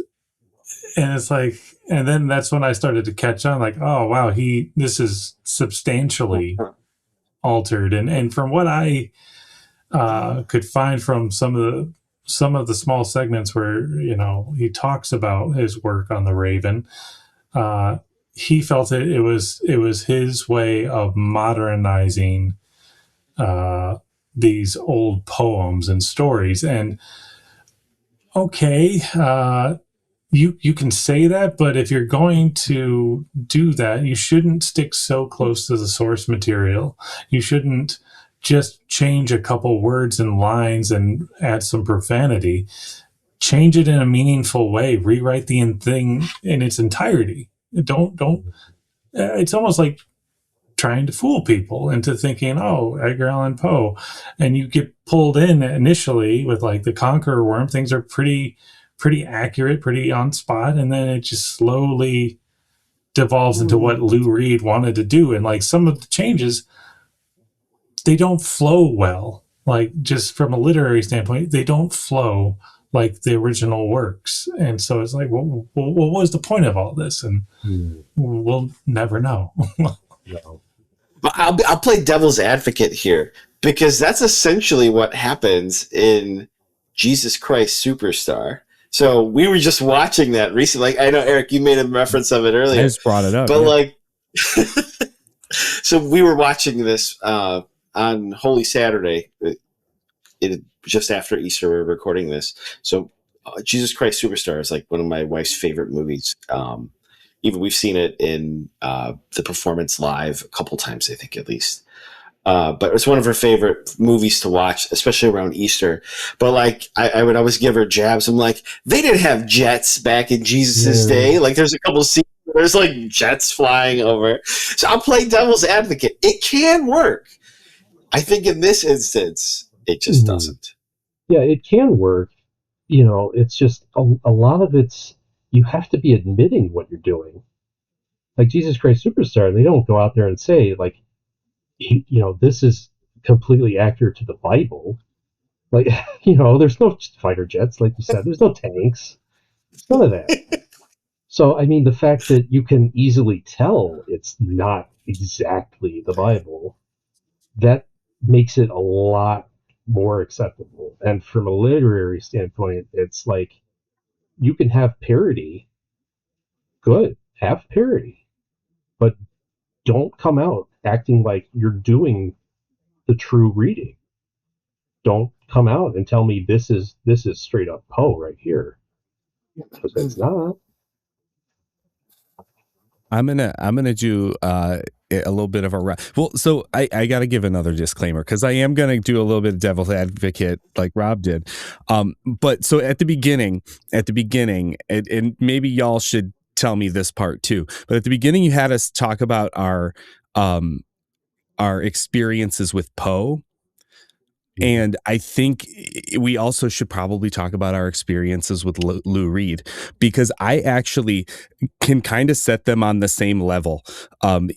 it's like, and then that's when I started to catch on, like, oh wow, this is substantially altered. And from what I could find from some of the small segments where he talks about his work on the Raven, he felt it was his way of modernizing these old poems and stories. And okay, you can say that, but if you're going to do that, you shouldn't stick so close to the source material. You shouldn't just change a couple words and lines and add some profanity. Change it in a meaningful way. Rewrite the thing in its entirety. Don't. It's almost like trying to fool people into thinking, oh, Edgar Allan Poe, and you get pulled in initially with, like, the Conqueror Worm. Things are pretty accurate, pretty on spot, and then it just slowly devolves into what Lou Reed wanted to do. And, like, some of the changes, they don't flow well. Like, just from a literary standpoint, they don't flow like the original works. And so it's like, what was the point of all this? And we'll never know. No. But I'll play devil's advocate here, because that's essentially what happens in Jesus Christ Superstar. So we were just watching that recently. Like, I know, Eric, you made a reference of it earlier. I just brought it up. But like, so we were watching this on Holy Saturday. just after Easter. We're recording this, so Jesus Christ Superstar is like one of my wife's favorite movies. Even we've seen it in the performance live a couple times, I think at least. But it's one of her favorite movies to watch, especially around Easter. But like, I would always give her jabs. I'm like, they didn't have jets back in Jesus' day. Like, there's a couple scenes where there's like jets flying over. So I'll play devil's advocate. It can work. I think in this instance, it just doesn't. Yeah, it can work. It's just a lot of it's, you have to be admitting what you're doing. Like Jesus Christ Superstar, they don't go out there and say, like, this is completely accurate to the Bible. Like, there's no fighter jets, like you said. There's no tanks. None of that. So, I mean, the fact that you can easily tell it's not exactly the Bible, that makes it a lot more acceptable. And from a literary standpoint, it's like, you can have parody. Good. Have parody. But don't come out acting like you're doing the true reading. Don't come out and tell me this is straight up Poe right here, because it's not. I'm gonna do a little bit of a so I gotta give another disclaimer, because I am gonna do a little bit of devil's advocate like Rob did. But so at the beginning, and maybe y'all should tell me this part too. But at the beginning, you had us talk about our experiences with Poe. And I think we also should probably talk about our experiences with Lou Reed, because I actually can kind of set them on the same level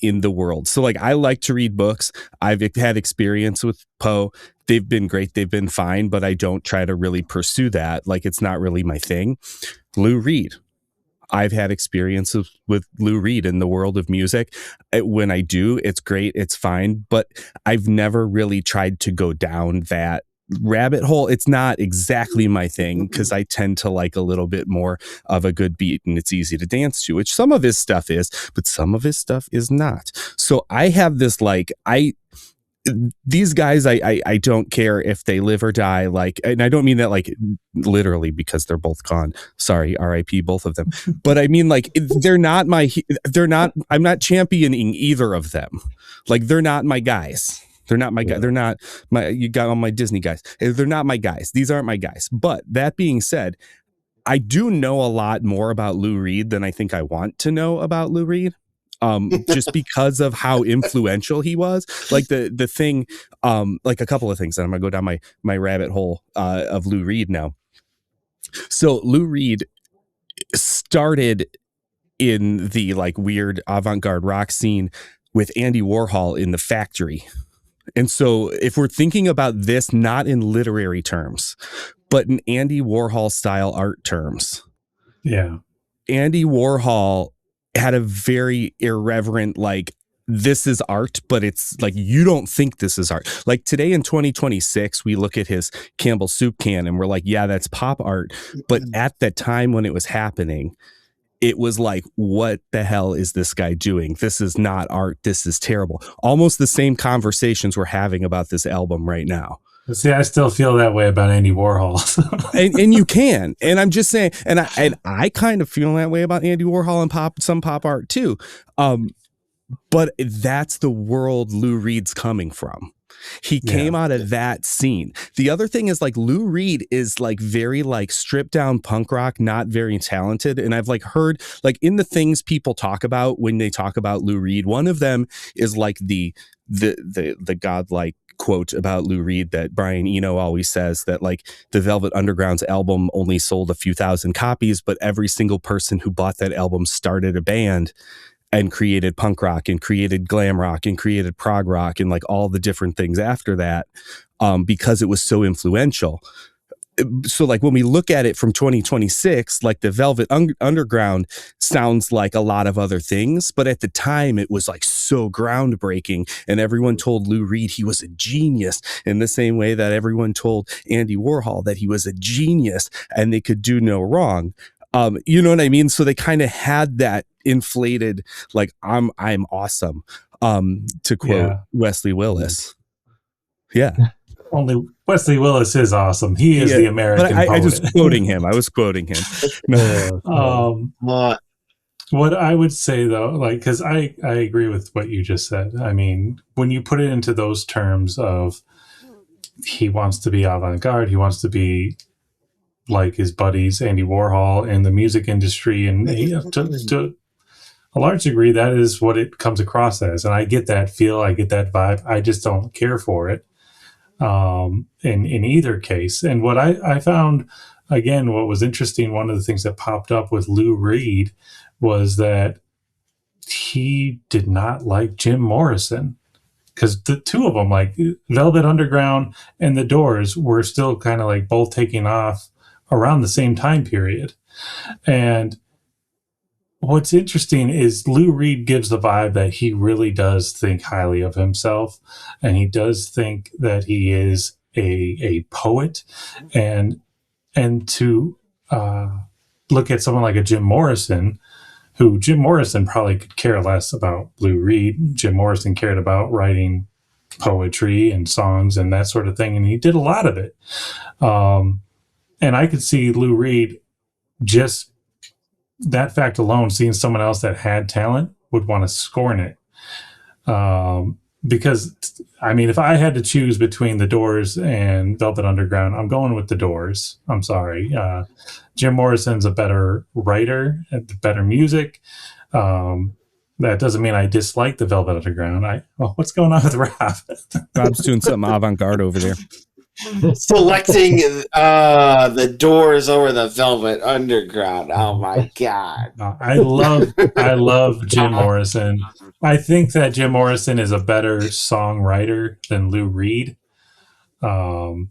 in the world. So like, I like to read books. I've had experience with Poe. They've been great. They've been fine, but I don't try to really pursue that. Like, it's not really my thing. Lou Reed. I've had experiences with Lou Reed in the world of music. When I do, it's great, it's fine, but I've never really tried to go down that rabbit hole. It's not exactly my thing, because I tend to like a little bit more of a good beat and it's easy to dance to, which some of his stuff is, but some of his stuff is not. So I have this, like, these guys, I don't care if they live or die, like, and I don't mean that like literally, because they're both gone. Sorry, RIP both of them. But I mean, like, I'm not championing either of them. Like, they're not my guys. They're not my guys. They're not you got all my Disney guys. They're not my guys. These aren't my guys. But that being said, I do know a lot more about Lou Reed than I think I want to know about Lou Reed. Just because of how influential he was. Like the thing, like a couple of things, and I'm gonna go down my rabbit hole of Lou Reed now. So Lou Reed started in the like weird avant-garde rock scene with Andy Warhol in The Factory. And so if we're thinking about this not in literary terms, but in Andy Warhol style art terms. Yeah. Andy Warhol had a very irreverent, like, this is art, but it's like, you don't think this is art. Like today in 2026, we look at his Campbell soup can and we're like, yeah, that's pop art. But at that time when it was happening, it was like, what the hell is this guy doing? This is not art. This is terrible. Almost the same conversations we're having about this album right now. See, I still feel that way about Andy Warhol. and you can, and I'm just saying, and I kind of feel that way about Andy Warhol and some pop art too. But that's the world Lou Reed's coming from. He came out of that scene. The other thing is, like, Lou Reed is like very like stripped down punk rock, not very talented. And I've like heard like in the things people talk about when they talk about Lou Reed, one of them is like the godlike quote about Lou Reed that Brian Eno always says, that like the Velvet Underground's album only sold a few thousand copies, but every single person who bought that album started a band and created punk rock and created glam rock and created prog rock and like all the different things after that, because it was so influential. So like when we look at it from 2026, like the Velvet Underground sounds like a lot of other things, but at the time it was like so groundbreaking, and everyone told Lou Reed he was a genius in the same way that everyone told Andy Warhol that he was a genius and they could do no wrong. You know what I mean? So they kind of had that inflated, like, I'm awesome, to quote Wesley Willis. Yeah. Only Wesley Willis is awesome. He is the American but I poet. just quoting him. I was quoting him. What I would say though, like, because I agree with what you just said. I mean, when you put it into those terms of he wants to be avant-garde, he wants to be like his buddies Andy Warhol in the music industry, and to a large degree, that is what it comes across as. And I get that feel, I get that vibe. I just don't care for it in either case. And what I found, again, what was interesting, one of the things that popped up with Lou Reed was that he did not like Jim Morrison, because the two of them, like Velvet Underground and The Doors, were still kind of like both taking off around the same time period. And what's interesting is Lou Reed gives the vibe that he really does think highly of himself, and he does think that he is a poet, and to look at someone like a Jim Morrison, who Jim Morrison probably could care less about Lou Reed. Jim Morrison cared about writing poetry and songs and that sort of thing, and he did a lot of it. And I could see Lou Reed, just that fact alone, seeing someone else that had talent, would want to scorn it. Because, I mean, if I had to choose between The Doors and Velvet Underground, I'm going with The Doors. I'm sorry. Jim Morrison's a better writer, better music. That doesn't mean I dislike the Velvet Underground. What's going on with Rob? Rob's doing something avant-garde over there. Selecting The Doors over the Velvet Underground. Oh my God! I love Jim Morrison. I think that Jim Morrison is a better songwriter than Lou Reed. And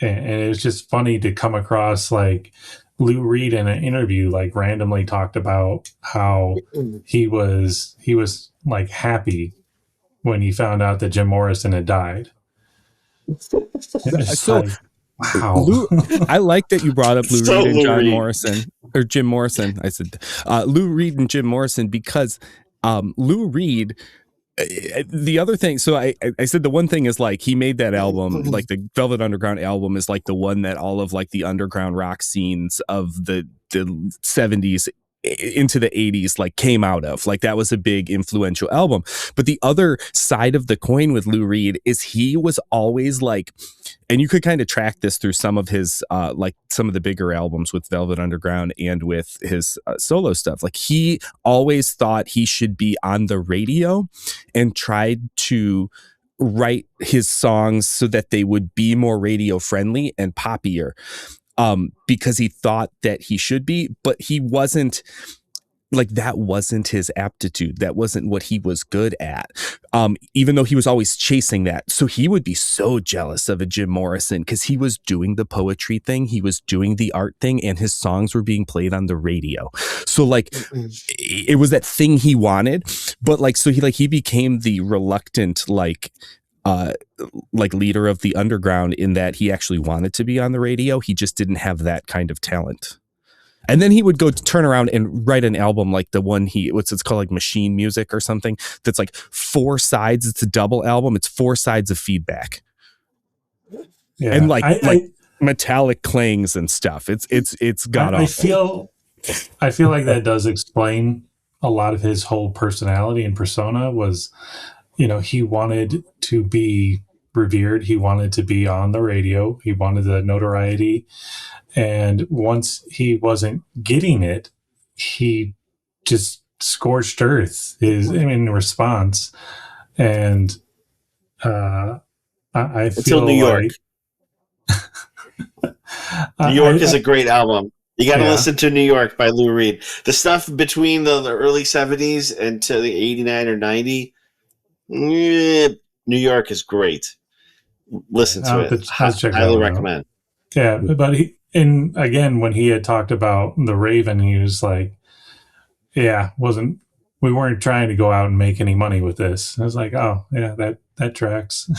it's just funny to come across like Lou Reed in an interview, like randomly talked about how he was like happy when he found out that Jim Morrison had died. So, like, wow. I like that you brought up Lou So Reed and Lou John Reed. Morrison, or Jim Morrison. I said Lou Reed and Jim Morrison, because Lou Reed, the other thing, so I said the one thing is like he made that album, like the Velvet Underground album is like the one that all of like the underground rock scenes of the 70s into the 80s like came out of. Like that was a big influential album. But the other side of the coin with Lou Reed is he was always like, and you could kind of track this through some of his like some of the bigger albums with Velvet Underground and with his solo stuff. Like he always thought he should be on the radio and tried to write his songs so that they would be more radio friendly and poppier. Because he thought that he should be, but he wasn't, like that wasn't his aptitude. That wasn't what he was good at. Even though he was always chasing that. So he would be so jealous of a Jim Morrison because he was doing the poetry thing. He was doing the art thing, and his songs were being played on the radio. So like it was that thing he wanted, but like, so he became the reluctant, like leader of the underground, in that he actually wanted to be on the radio. He just didn't have that kind of talent. And then he would go turn around and write an album like the one it's called like Machine Music or something. That's like 4 sides. It's a double album. It's 4 sides of feedback. Yeah, and like metallic clangs and stuff. It's god awful. I feel like that does explain a lot of his whole personality and persona. Was, you know, he wanted to be revered. He wanted to be on the radio. He wanted the notoriety. And once he wasn't getting it, he just scorched earth in response. And I feel New York. New York is a great album. You got to listen to New York by Lou Reed. The stuff between the early 70s and to the 89 or 90, New York is great. Listen to it. Highly recommend. Yeah, but again, when he had talked about The Raven, he was like, we weren't trying to go out and make any money with this. I was like, oh yeah, that tracks.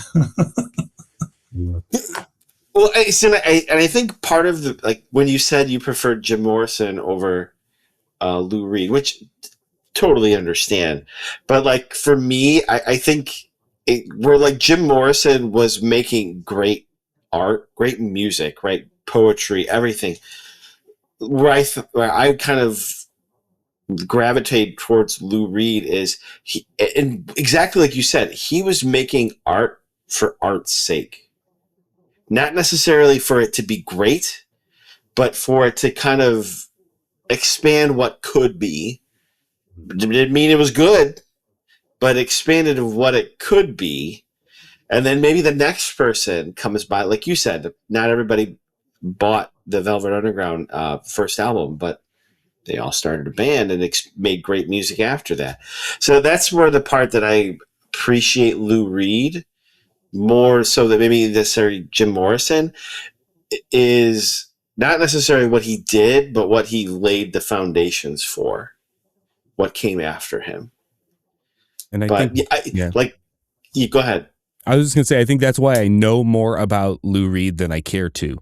Well, I think part of the, like when you said you preferred Jim Morrison over Lou Reed, which totally understand, but like for me, I think where like Jim Morrison was making great art, great music, right? Poetry, everything. Where I kind of gravitate towards Lou Reed is and exactly like you said, he was making art for art's sake, not necessarily for it to be great, but for it to kind of expand what could be. It didn't mean it was good, but expanded of what it could be. And then maybe the next person comes by, like you said, not everybody bought the Velvet Underground first album, but they all started a band and made great music after that. So that's where the part that I appreciate Lou Reed more so than maybe necessarily Jim Morrison is not necessarily what he did, but what he laid the foundations for, what came after him. And I but think, you go ahead. I was just going to say, I think that's why I know more about Lou Reed than I care to,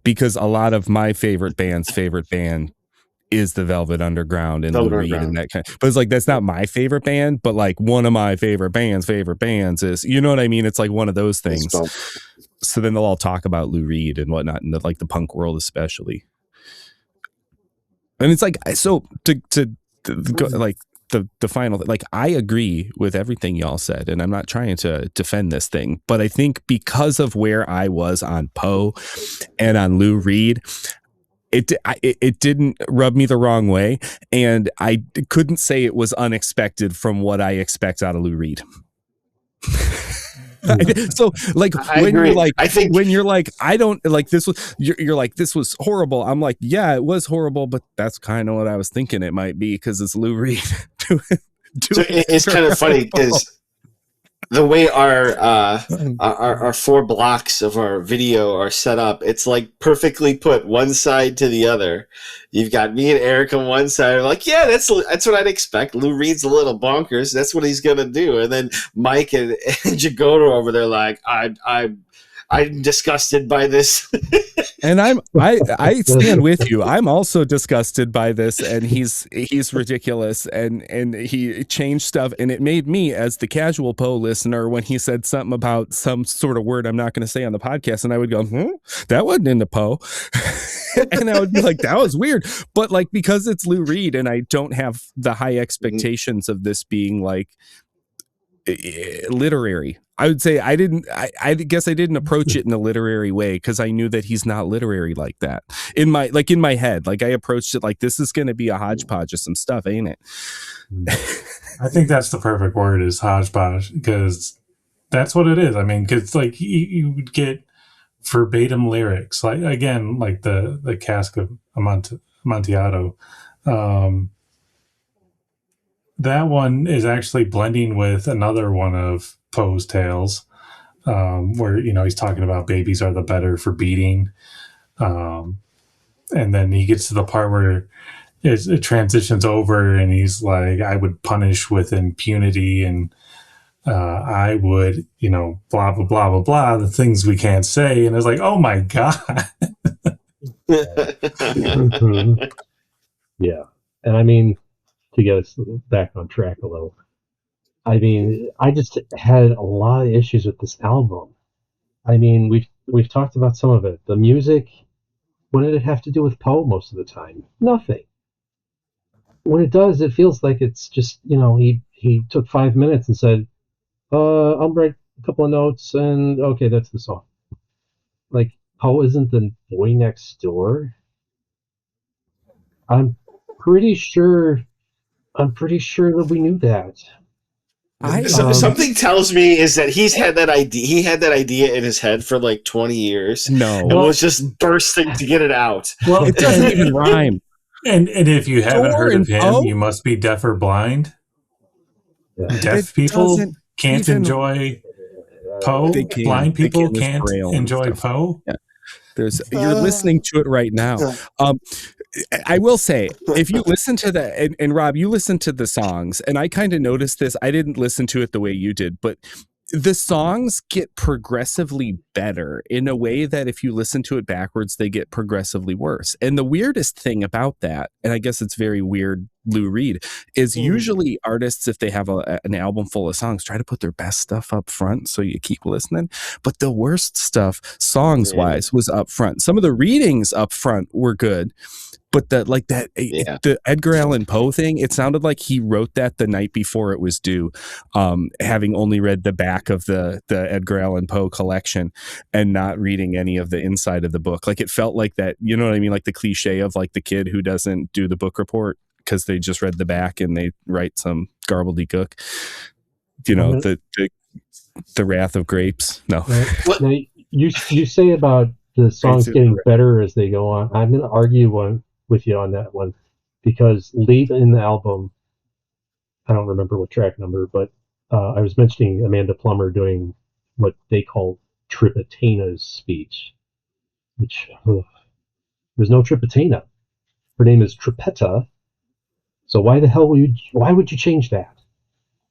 because a lot of my favorite band's favorite band is the Velvet Underground and Lou Reed and that kind of, but it's like, that's not my favorite band, but like one of my favorite bands is, you know what I mean? It's like one of those things. So then they'll all talk about Lou Reed and whatnot in the punk world, especially. And it's like, so to go, like the final, like, I agree with everything y'all said, and I'm not trying to defend this thing, but I think because of where I was on Poe and on Lou Reed, it didn't rub me the wrong way, and I couldn't say it was unexpected from what I expect out of Lou Reed. So like when you're like I don't like this was you're like this was horrible, I'm like, yeah, it was horrible, but that's kind of what I was thinking it might be because it's Lou Reed. So it's kind of funny because the way our 4 blocks of our video are set up, it's like perfectly put one side to the other. You've got me and Eric on one side. I'm like, yeah, that's what I'd expect. Lou Reed's a little bonkers. That's what he's gonna do. And then Mike and Jagoda over there, like, I'm disgusted by this. And I stand with you. I'm also disgusted by this, and he's ridiculous, and he changed stuff, and it made me, as the casual Poe listener, when he said something about some sort of word I'm not going to say on the podcast, and I would go, that wasn't in the Poe. And I would be like, that was weird. But like, because it's Lou Reed and I don't have the high expectations of this being like literary, I would say I guess I didn't approach it in a literary way because I knew that he's not literary like that. In my head, like I approached it like this is going to be a hodgepodge of some stuff, ain't it? I think that's the perfect word, is hodgepodge, because that's what it is. I mean, because like you would get verbatim lyrics, like again, like the Cask of Amontillado. That one is actually blending with another one of Poe's tales, where he's talking about babies are the better for beating, and then he gets to the part where it transitions over, and he's like, "I would punish with impunity, and I would, blah blah blah blah blah, the things we can't say," and it's like, "Oh my god." Yeah, and I mean, to get us back on track a little, I mean, I just had a lot of issues with this album. I mean, we've talked about some of it. The music, what did it have to do with Poe most of the time? Nothing. When it does, it feels like it's just, he took 5 minutes and said, I'll write a couple of notes and okay, that's the song. Like, Poe isn't the boy next door. I'm pretty sure that we knew that. Something tells me is that he had that idea in his head for like 20 years. No, was just bursting to get it out. Well, it doesn't even rhyme. And if you haven't heard of him, you must be deaf or blind. Yeah. Deaf people can't enjoy Poe. Blind people can't enjoy Poe. Yeah. You're listening to it right now. I will say, if you listen to and Rob, you listen to the songs, and I kind of noticed this. I didn't listen to it the way you did, but the songs get progressively better in a way that if you listen to it backwards, they get progressively worse. And the weirdest thing about that, and I guess it's very weird, Lou Reed, is usually artists, if they have an album full of songs, try to put their best stuff up front so you keep listening. But the worst stuff, songs wise, was up front. Some of the readings up front were good. But the Edgar Allan Poe thing, it sounded like he wrote that the night before it was due, having only read the back of the Edgar Allan Poe collection and not reading any of the inside of the book. Like, it felt like that, you know what I mean? Like the cliche of like the kid who doesn't do the book report because they just read the back and they write some gobbledygook. You know, the Wrath of Grapes. No. Now, you say about the songs getting better as they go on. I'm going to argue with you on that one, because late in the album, I don't remember what track number, but I was mentioning Amanda Plummer doing what they call Tripitana's speech, which there's no Tripitana. Her name is Tripetta. So why would you change that?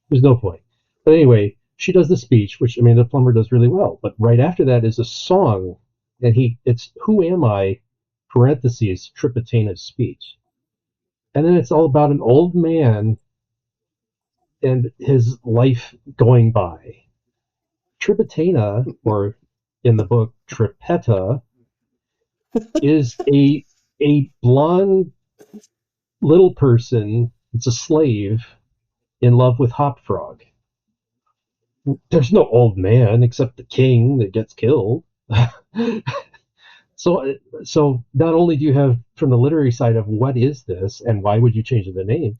There's no point. But anyway, she does the speech, which Amanda Plummer does really well. But right after that is a song, and it's Who Am I? Parentheses, Tripitana's speech. And then it's all about an old man and his life going by. Tripitana, or in the book, Tripetta, is a blonde little person. It's a slave in love with Hop Frog. There's no old man except the king that gets killed. So not only do you have from the literary side of what is this and why would you change the name,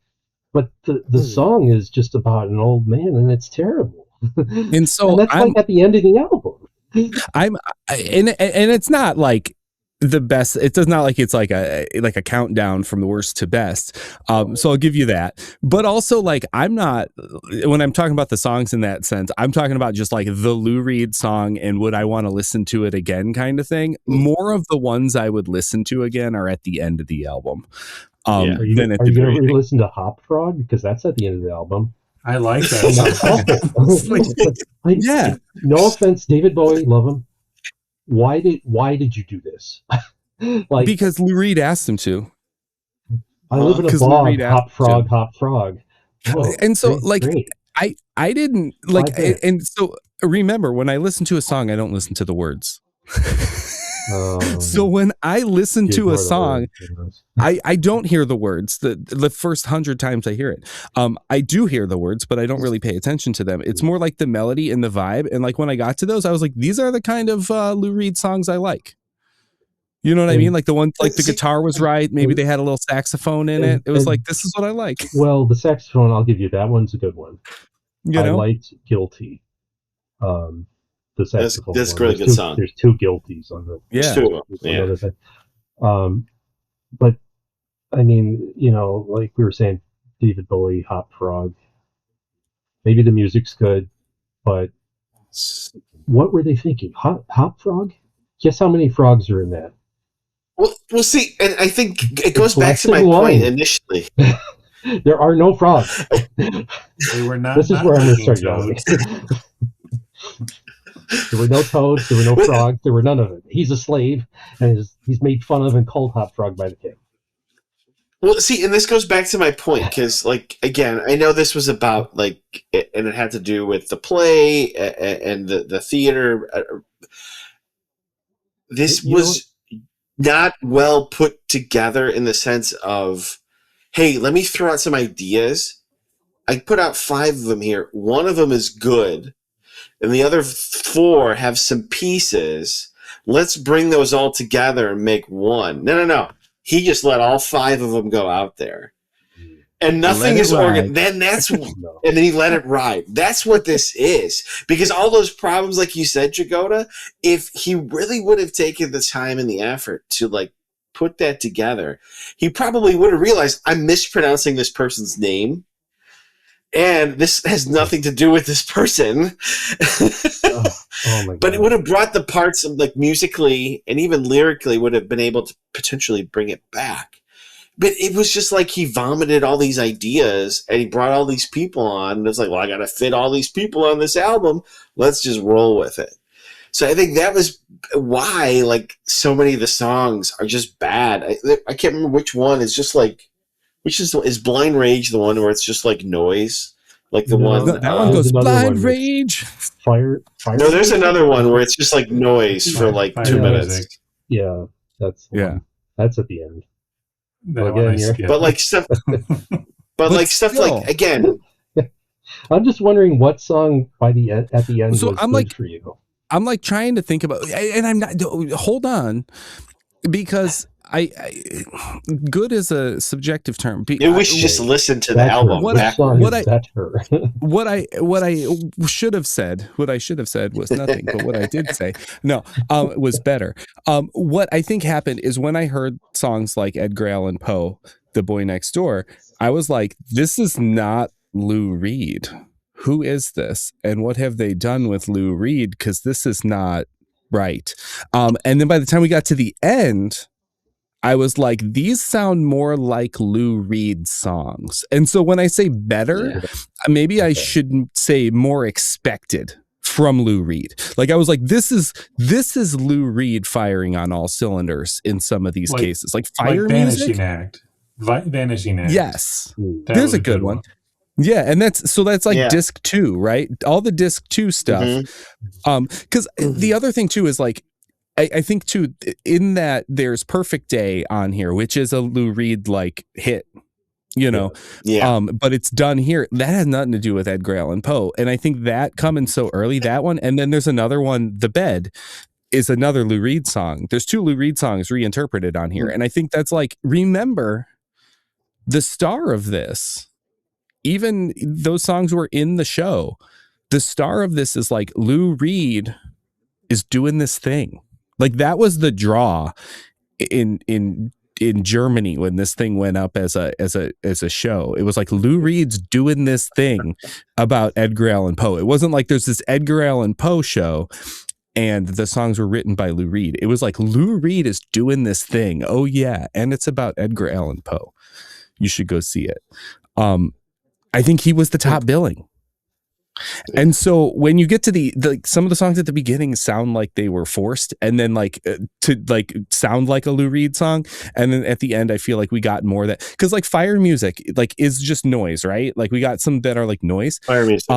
but the song is just about an old man and it's terrible. And so and that's like at the end of the album. And it's not like the best. It does not like it's like a countdown from the worst to best. So I'll give you that. But also, like, I'm not, when I'm talking about the songs in that sense, I'm talking about just like the Lou Reed song and would I want to listen to it again kind of thing. More of the ones I would listen to again are at the end of the album. Are you going to re-listen to Hop Frog? Because that's at the end of the album. I like that. Yeah. No offense, David Bowie, love him. Why did you do this? Because Lou Reed asked him to. I live in a bog. Hop frog, hop frog. Oh, and so, great. I didn't like. And so, remember, when I listen to a song, I don't listen to the words. So when I listen to a song, I don't hear the words the first 100 times I hear it. I do hear the words, but I don't really pay attention to them. It's more like the melody and the vibe. And like when I got to those, I was like, these are the kind of Lou Reed songs I like. You know what I mean? Like the one, like the guitar was right. Maybe they had a little saxophone in it. It was like, this is what I like. Well, the saxophone, I'll give you that one's a good one. I liked Guilty. The saxophone. That's a really good song. There's two Guilties on the. Yeah. But I mean, like we were saying, David Bowie, Hop Frog. Maybe the music's good, but what were they thinking? Hop Frog? Guess how many frogs are in that? Well, see, and I think it goes back to my point initially. There are no frogs. They were not. This is where I'm going to start yelling. There were no toads. There were no frogs. There were none of it. He's a slave, and he's made fun of and called Hop Frog by the king. Well, see, and this goes back to my point because, like, again, I know this was about and it had to do with the play and the theater. This was not well put together in the sense of, hey, let me throw out some ideas. I put out 5 of them here. One of them is good, and the other 4 have some pieces. Let's bring those all together and make one. No. He just let all 5 of them go out there. And nothing is organized. Then and then he let it ride. That's what this is. Because all those problems, like you said, Jagoda, if he really would have taken the time and the effort to put that together, he probably would have realized I'm mispronouncing this person's name. And this has nothing to do with this person. Oh my God. But it would have brought the parts of musically and even lyrically would have been able to potentially bring it back. but it was just like he vomited all these ideas and he brought all these people on. And it's like, well, I got to fit all these people on this album. Let's just roll with it. So I think that was why, like, so many of the songs are just bad. I can't remember which one is just like, which is Blind Rage the one where it's just like noise, like the one that one goes Blind Rage. Fire. No, there's another one where it's just like noise for like 2 minutes. Music. Yeah, that's that's at the end. That Again, one I skipped. But like stuff, but like stuff still. like again. I'm just wondering what song at the end So was I'm good like- for you. I'm like trying to think about, and I'm not. Hold on, because I good is a subjective term. Maybe we should just listen to the Better. album. Which song what is I- better? what I should have said was nothing, but what I did say was better. What I think happened is when I heard songs like Edgar Allan Poe, The Boy Next Door, I was like, this is not Lou Reed. Who is this? And what have they done with Lou Reed? Because this is not right. And then by the time we got to the end, I was like, these sound more like Lou Reed songs. And so when I say better, maybe I shouldn't say more expected from Lou Reed. Like I was like, this is Lou Reed firing on all cylinders in some of these cases. Like fire Vanishing music. Act. Vanishing Act. Yes. That There's was a good one. Yeah, and that's like disc 2, right? All the disc 2 stuff. Because the other thing too is like, I think too, in that there's Perfect Day on here, which is a Lou Reed like hit, you know. Yeah. But it's done here. That has nothing to do with Edgar Allan Poe. And I think that coming so early, that one, and then there's another one, The Bed, is another Lou Reed song. There's 2 Lou Reed songs reinterpreted on here. And I think that's like, remember, the star of this, even those songs were in the show, the star of this is like Lou Reed is doing this thing. Like that was the draw in Germany when this thing went up as a show. It was like Lou Reed's doing this thing about Edgar Allan Poe. It wasn't like there's this Edgar Allan Poe show and the songs were written by Lou Reed. It was like Lou Reed is doing this thing. Oh yeah, and it's about Edgar Allan Poe. You should go see it. I think he was the top billing. And so when you get to the some of the songs at the beginning sound like they were forced, and then like to like sound like a Lou Reed song, and then at the end I feel like we got more of that, because like fire music like is just noise, right? Like we got some that are like noise. Fire music.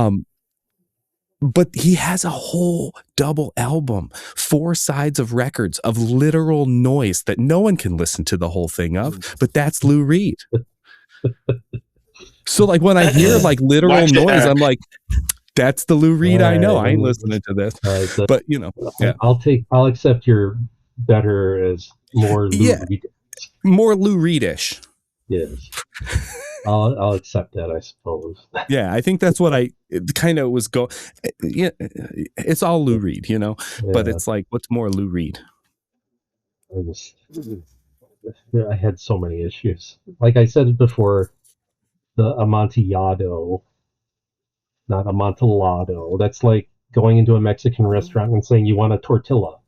But he has a whole double album, 4 sides of records of literal noise that no one can listen to the whole thing of, but that's Lou Reed. So like when I hear like literal noise, I'm like, that's the Lou Reed I know. I ain't listening to this. But you know, yeah. I'll accept your better as more Lou Reed. More Lou Reedish. Yes. I'll accept that, I suppose. Yeah, I think that's what I kind of was go. Yeah, it's all Lou Reed, you know, but it's like, what's more Lou Reed? I had so many issues. Like I said before, the Amontillado, not Amontillado. That's like going into a Mexican restaurant and saying you want a tortilla.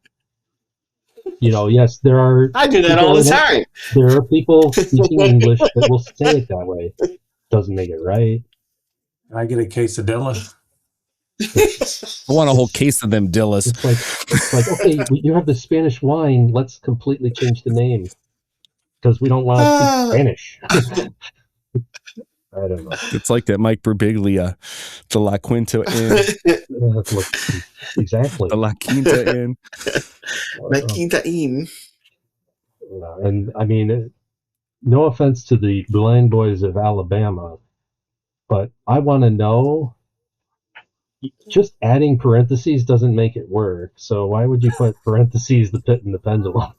You know, yes, there are. I do that all the time. There are people speaking English that will say it that way. Doesn't make it right. Can I get a quesadilla? I want a whole case of them dillas. It's like okay, you have the Spanish wine. Let's completely change the name because we don't want to speak Spanish. I don't know. It's like that Mike Birbiglia, the La Quinta Inn. Exactly. The La Quinta Inn. La Quinta Inn. And I mean, no offense to the Blind Boys of Alabama, but I want to know, just adding parentheses doesn't make it work. So why would you put parentheses, the pit and the pendulum?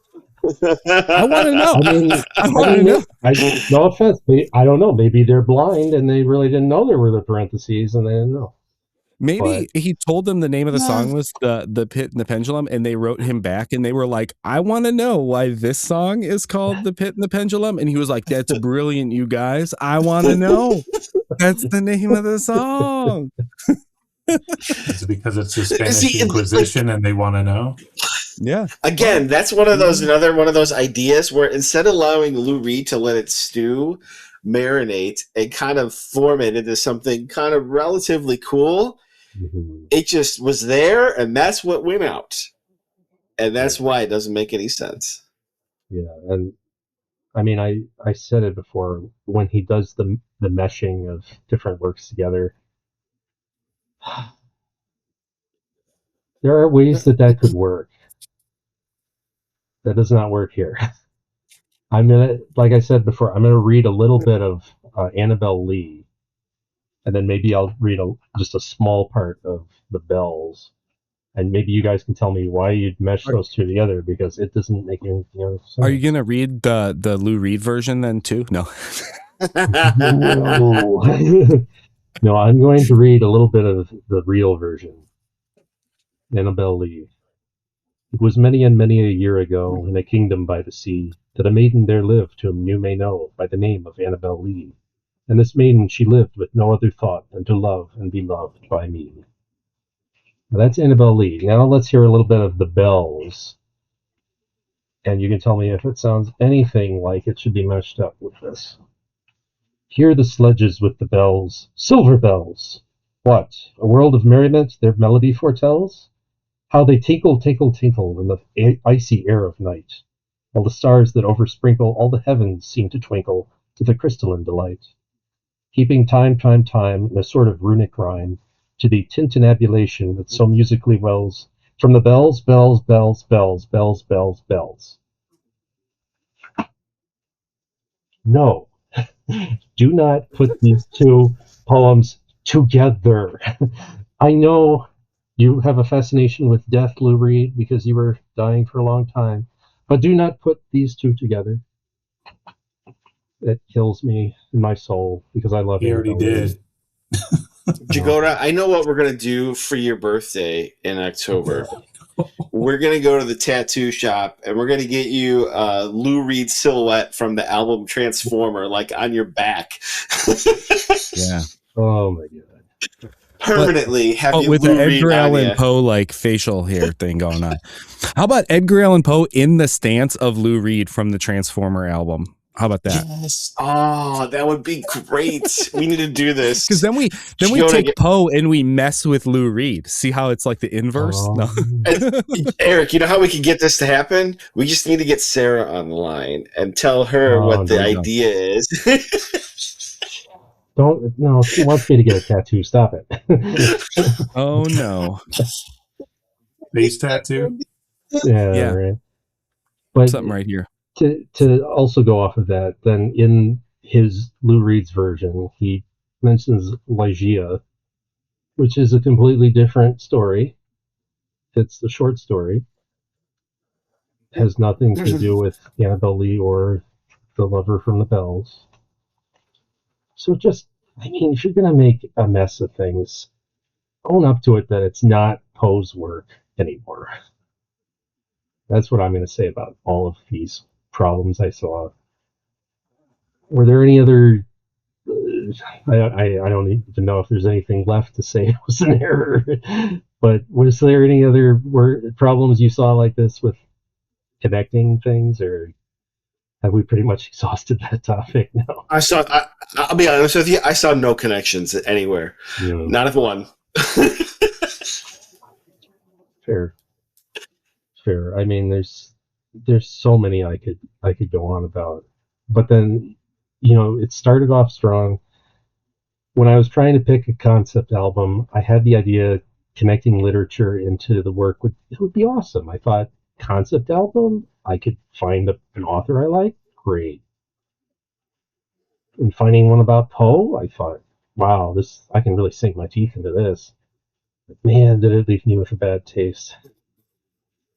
I want to know. I want to know. No offense. I don't know. Maybe they're blind and they really didn't know there were the parentheses and they didn't know. Maybe he told them the name of the song was the Pit and the Pendulum, and they wrote him back and they were like, I want to know why this song is called The Pit and the Pendulum. And he was like, that's brilliant, you guys. I want to know. That's the name of the song. Is it because it's the Spanish Inquisition and they want to know? Yeah. Again, that's one of those another one of those ideas where instead of allowing Lou Reed to let it stew, marinate, and kind of form it into something kind of relatively cool, it just was there, and that's what went out, and that's why it doesn't make any sense. Yeah, and I mean, I said it before, when he does the meshing of different works together, there are ways that could work. That does not work here. I'm gonna, like I said before, I'm gonna read a little bit of Annabelle Lee, and then maybe I'll read just a small part of the Bells, and maybe you guys can tell me why you'd mesh those two together, because it doesn't make any sense. Are you gonna read the Lou Reed version then too? No. No. No, I'm going to read a little bit of the real version. Annabelle Lee. It was many and many a year ago, in a kingdom by the sea, that a maiden there lived whom you may know by the name of Annabelle Lee. And this maiden she lived with no other thought than to love and be loved by me. Now that's Annabelle Lee. Now let's hear a little bit of the Bells. And you can tell me if it sounds anything like it should be meshed up with this. Hear the sledges with the bells, silver bells! What, a world of merriment their melody foretells? How they tinkle, tinkle, tinkle in the icy air of night, while the stars that oversprinkle all the heavens seem to twinkle to the crystalline delight, keeping time, time, time in a sort of runic rhyme to the tintinnabulation that so musically wells from the bells, bells, bells, bells, bells, bells, bells. No, do not put these two poems together. I know you have a fascination with death, Lou Reed, because you were dying for a long time, but do not put these two together. It kills me in my soul because I love He already Annabelle Lee. did. Jagoda, I know what we're going to do for your birthday in October. We're going to go to the tattoo shop and we're going to get you a Lou Reed silhouette from the album Transformer, like on your back. Yeah. Oh my god. Permanently have you with Lou the Reed Edgar on Allan ya. Poe like facial hair thing going on. How about Edgar Allan Poe in the stance of Lou Reed from the Transformer album? How about that? Yes. Oh, that would be great. We need to do this. Because then we take Poe and we mess with Lou Reed. See how it's like the inverse? No. Eric, you know how we could get this to happen? We just need to get Sarah on the line and tell her what the idea is. No, she wants me to get a tattoo. Stop it. Oh no. Face tattoo? Yeah. Right. But something right here. To also go off of that, then in his Lou Reed's version, he mentions Ligeia, which is a completely different story. It's the short story. It has nothing to do with Annabelle Lee or the lover from the Bells. So just, I mean, if you're going to make a mess of things, own up to it that it's not Poe's work anymore. That's what I'm going to say about all of these problems I saw. Were there any other? I don't even know if there's anything left to say it was an error. But was there any other problems you saw like this with connecting things, or have we pretty much exhausted that topic now? I'll be honest with you, I saw no connections anywhere. Yeah. Not if one. Fair. I mean, there's so many I could go on about, but then, you know, it started off strong. When I was trying to pick a concept album, I had the idea connecting literature into the work it would be awesome. I thought, concept album, I could find an author I like, great. And finding one about Poe, I thought, wow, I can really sink my teeth into this. But man, did it leave me with a bad taste.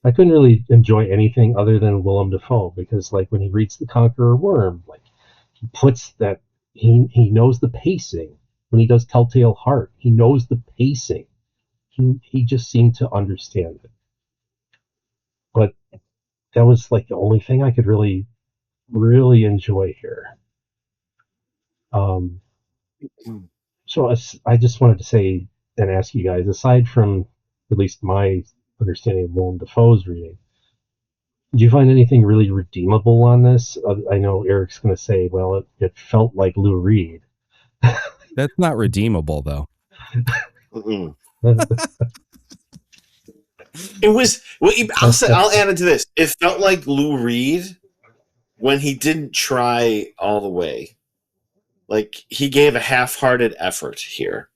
I couldn't really enjoy anything other than Willem Dafoe, because like when he reads The Conqueror Worm, like he puts that he knows the pacing. When he does Telltale Heart, he knows the pacing. He just seemed to understand it. But that was like the only thing I could really enjoy here. So I just wanted to say and ask you guys, aside from at least my understanding of Willem Dafoe's reading. Do you find anything really redeemable on this? I know Eric's going to say, well, it felt like Lou Reed. That's not redeemable, though. It was. Well, I'll add into this. It felt like Lou Reed when he didn't try all the way. Like he gave a half-hearted effort here.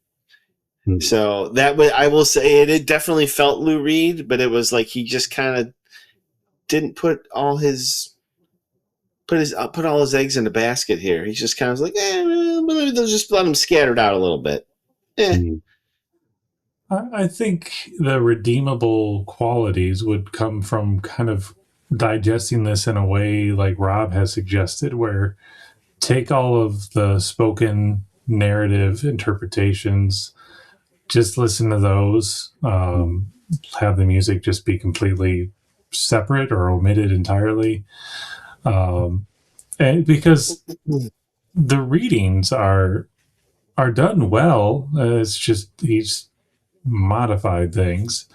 So that way, I will say it definitely felt Lou Reed, but it was like he just kind of didn't put all his eggs in a basket here. He's just kind of like, maybe they'll just let them scattered out a little bit. I think the redeemable qualities would come from kind of digesting this in a way like Rob has suggested, where take all of the spoken narrative interpretations, just listen to those, have the music just be completely separate or omitted entirely. And because the readings are done well, it's just he's modified things.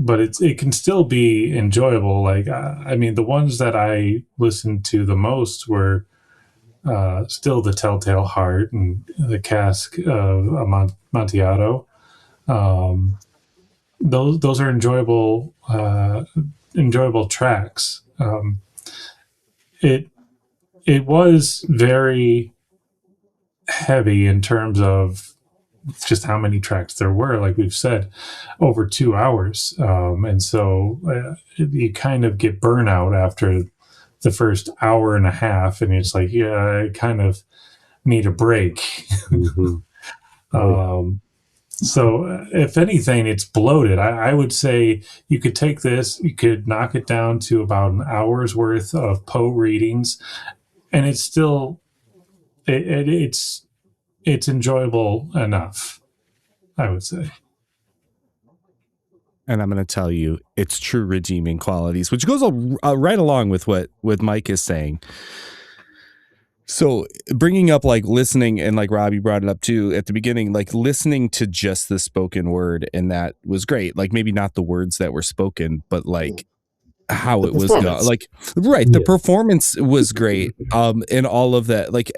But it can still be enjoyable. Like I mean, the ones that I listened to the most were still The Telltale Heart and The Cask of Amontillado. Those are enjoyable tracks. It was very heavy in terms of just how many tracks there were, like we've said, over 2 hours. And so you kind of get burnout after the first hour and a half, and it's like, yeah, I kind of need a break. So if anything, it's bloated. I would say you could take this, you could knock it down to about an hour's worth of Poe readings, and it's still, it's enjoyable enough, I would say. And I'm going to tell you its true redeeming qualities, which goes right along with what Mike is saying. So bringing up like listening, and like Robbie brought it up too at the beginning, like listening to just the spoken word, and that was great. Like maybe not the words that were spoken, but like how it was like, right. The performance was great. And all of that, like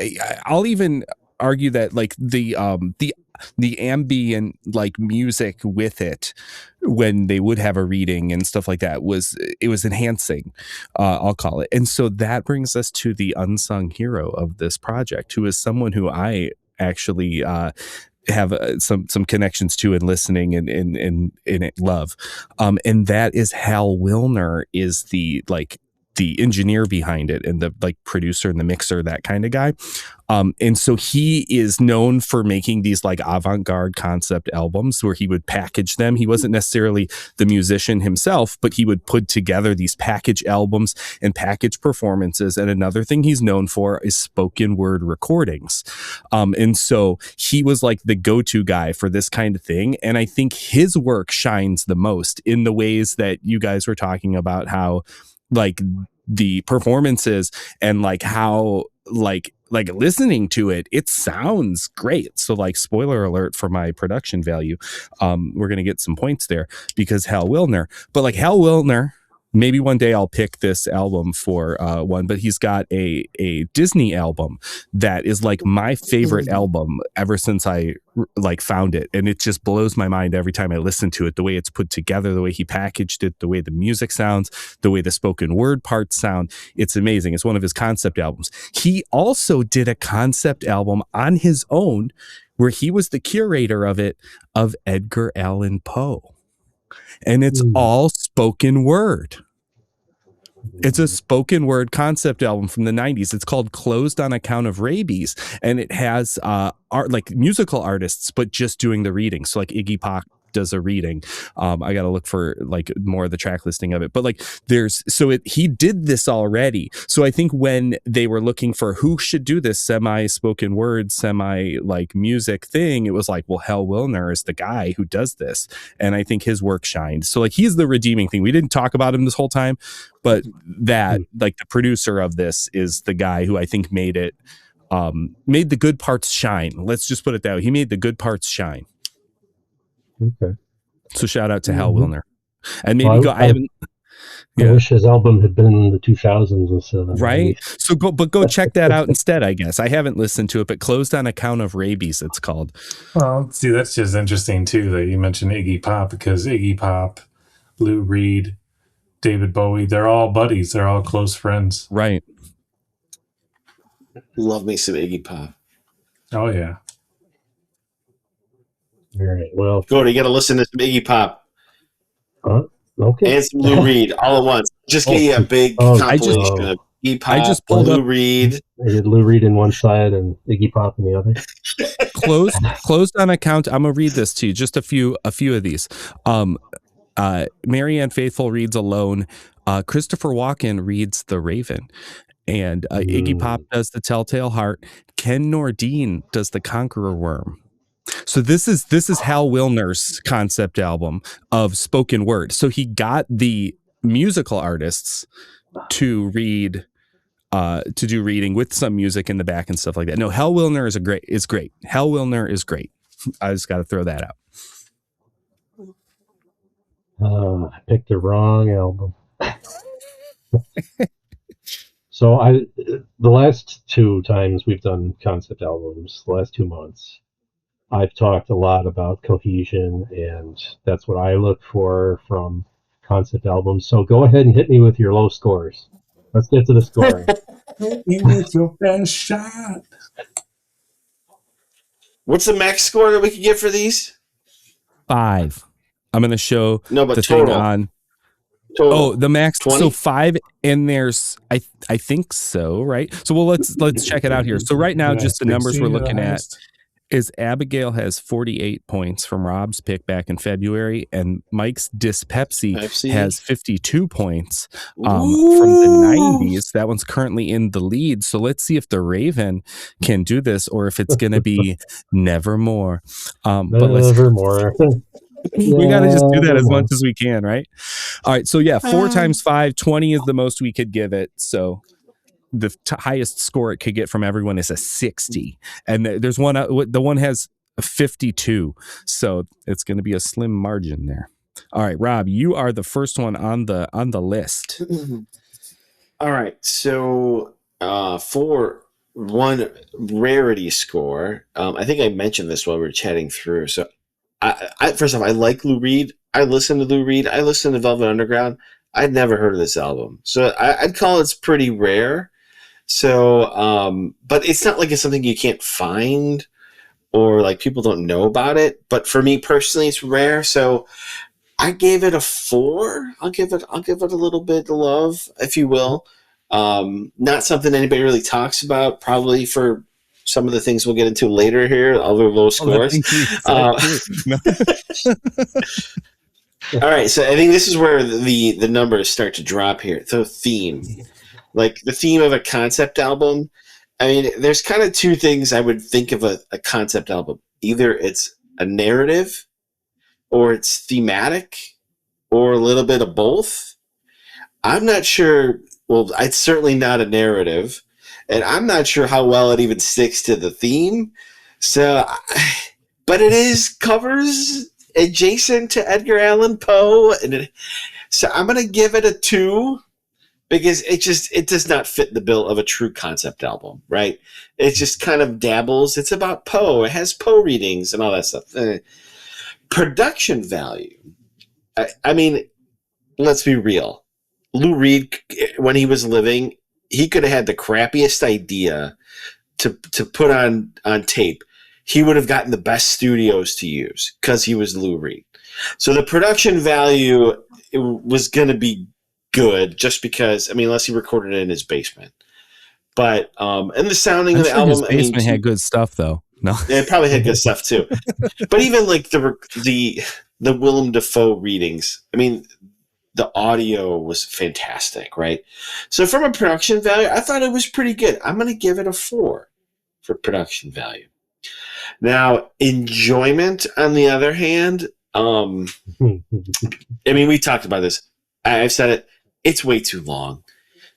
I'll even argue that like the ambient like music with it when they would have a reading and stuff like that was enhancing, I'll call it. And so that brings us to the unsung hero of this project, who is someone who I actually have some connections to and listening and love, and that is Hal Wilner, is the engineer behind it and the like producer and the mixer, that kind of guy. And so he is known for making these like avant-garde concept albums where he would package them. He wasn't necessarily the musician himself, but he would put together these package albums and package performances. And another thing he's known for is spoken word recordings. And so he was like the go-to guy for this kind of thing. And I think his work shines the most in the ways that you guys were talking about, how like the performances and like how like listening to it sounds great. So like, spoiler alert for my production value, we're gonna get some points there because Hal Wilner, maybe one day I'll pick this album for one, but he's got a Disney album that is like my favorite album ever since I like found it. And it just blows my mind every time I listen to it, the way it's put together, the way he packaged it, the way the music sounds, the way the spoken word parts sound. It's amazing. It's one of his concept albums. He also did a concept album on his own where he was the curator of it, of Edgar Allan Poe. And it's all spoken word. It's a spoken word concept album from the 90s. It's called Closed on Account of Rabies. And it has like musical artists, but just doing the reading. So like Iggy Pop does a reading. I got to look for like more of the track listing of it, but like he did this already. So I think when they were looking for who should do this semi spoken word, semi like music thing, it was like, well, Hal Wilner is the guy who does this. And I think his work shined. So like, he's the redeeming thing. We didn't talk about him this whole time, but that like the producer of this is the guy who I think made it, made the good parts shine. Let's just put it that way. He made the good parts shine. Okay. So shout out to Hal Mhm. Wilner. And maybe go. I haven't. I wish his album had been in the 2000s instead of the Right. 90s. So go check that out instead, I guess. I haven't listened to it, but Closed on Account of Rabies, it's called. Well, see, that's just interesting too that you mentioned Iggy Pop, because Iggy Pop, Lou Reed, David Bowie, they're all buddies. They're all close friends. Right. Love me some Iggy Pop. Oh yeah. All right. Well, Go, you got to listen to some Iggy Pop okay. and some Lou Reed all at once. Just get you a big compilation of Iggy Pop, I just pulled Lou up Reed. I had Lou Reed in one side and Iggy Pop in the other. Closed on Account. I'm gonna read this to you. Just a few of these. Marianne Faithfull reads Alone. Christopher Walken reads The Raven. And Iggy Pop does The Telltale Heart. Ken Nordine does The Conqueror Worm. So this is Hal Wilner's concept album of spoken word. So he got the musical artists to read, to do reading with some music in the back and stuff like that. No, Hal Wilner is great. Hal Wilner is great. I just got to throw that out. I picked the wrong album. So the last 2 times we've done concept albums, the last 2 months, I've talked a lot about cohesion, and that's what I look for from concept albums. So go ahead and hit me with your low scores. Let's get to the scoring. With your best shot. What's the max score that we could get for these? 5. I'm going to show No, but the total. thing on. Total. Oh, the max. 20? So 5, and there's I think so, right? So let's check it out here. So right now, just the numbers we're looking at is Abigail has 48 points from Rob's pick back in February, and Mike's Dyspepsy has 52 points from the 90s. That one's currently in the lead. So let's see if the Raven can do this, or if it's going to be Nevermore. But Nevermore. We got to just do that as much as we can, right? All right. So yeah, 4 times 5, 20 is the most we could give it. So the highest score it could get from everyone is a 60, and there's one. The one has a 52, so it's going to be a slim margin there. All right, Rob, you are the first one on the list. All right, so for one rarity score, I think I mentioned this while we were chatting through. So, I first off, I like Lou Reed. I listen to Lou Reed. I listen to Velvet Underground. I'd never heard of this album, so I'd call it's pretty rare. So, but it's not like it's something you can't find or like people don't know about it. But for me personally, it's rare. So I gave it a 4. I'll give it a little bit of love, if you will. Not something anybody really talks about, probably for some of the things we'll get into later here, other low scores. All right. So I think this is where the numbers start to drop here. So theme. Like the theme of a concept album, I mean, there's kind of 2 things I would think of a concept album. Either it's a narrative, or it's thematic, or a little bit of both. I'm not sure. Well, it's certainly not a narrative, and I'm not sure how well it even sticks to the theme. So, but it is covers adjacent to Edgar Allan Poe, so I'm going to give it a 2. Because it does not fit the bill of a true concept album, right? It just kind of dabbles. It's about Poe. It has Poe readings and all that stuff. Production value. I mean, let's be real. Lou Reed, when he was living, he could have had the crappiest idea to put on tape. He would have gotten the best studios to use because he was Lou Reed. So the production value was going to be good, just because, I mean, unless he recorded it in his basement. But and the sounding of the album, his basement had good stuff though. No, it probably had good stuff too. But even like the Willem Dafoe readings, I mean, the audio was fantastic, right? So from a production value, I thought it was pretty good. I'm going to give it a 4 for production value. Now, enjoyment, on the other hand, I mean, we talked about this. I've said it. It's way too long.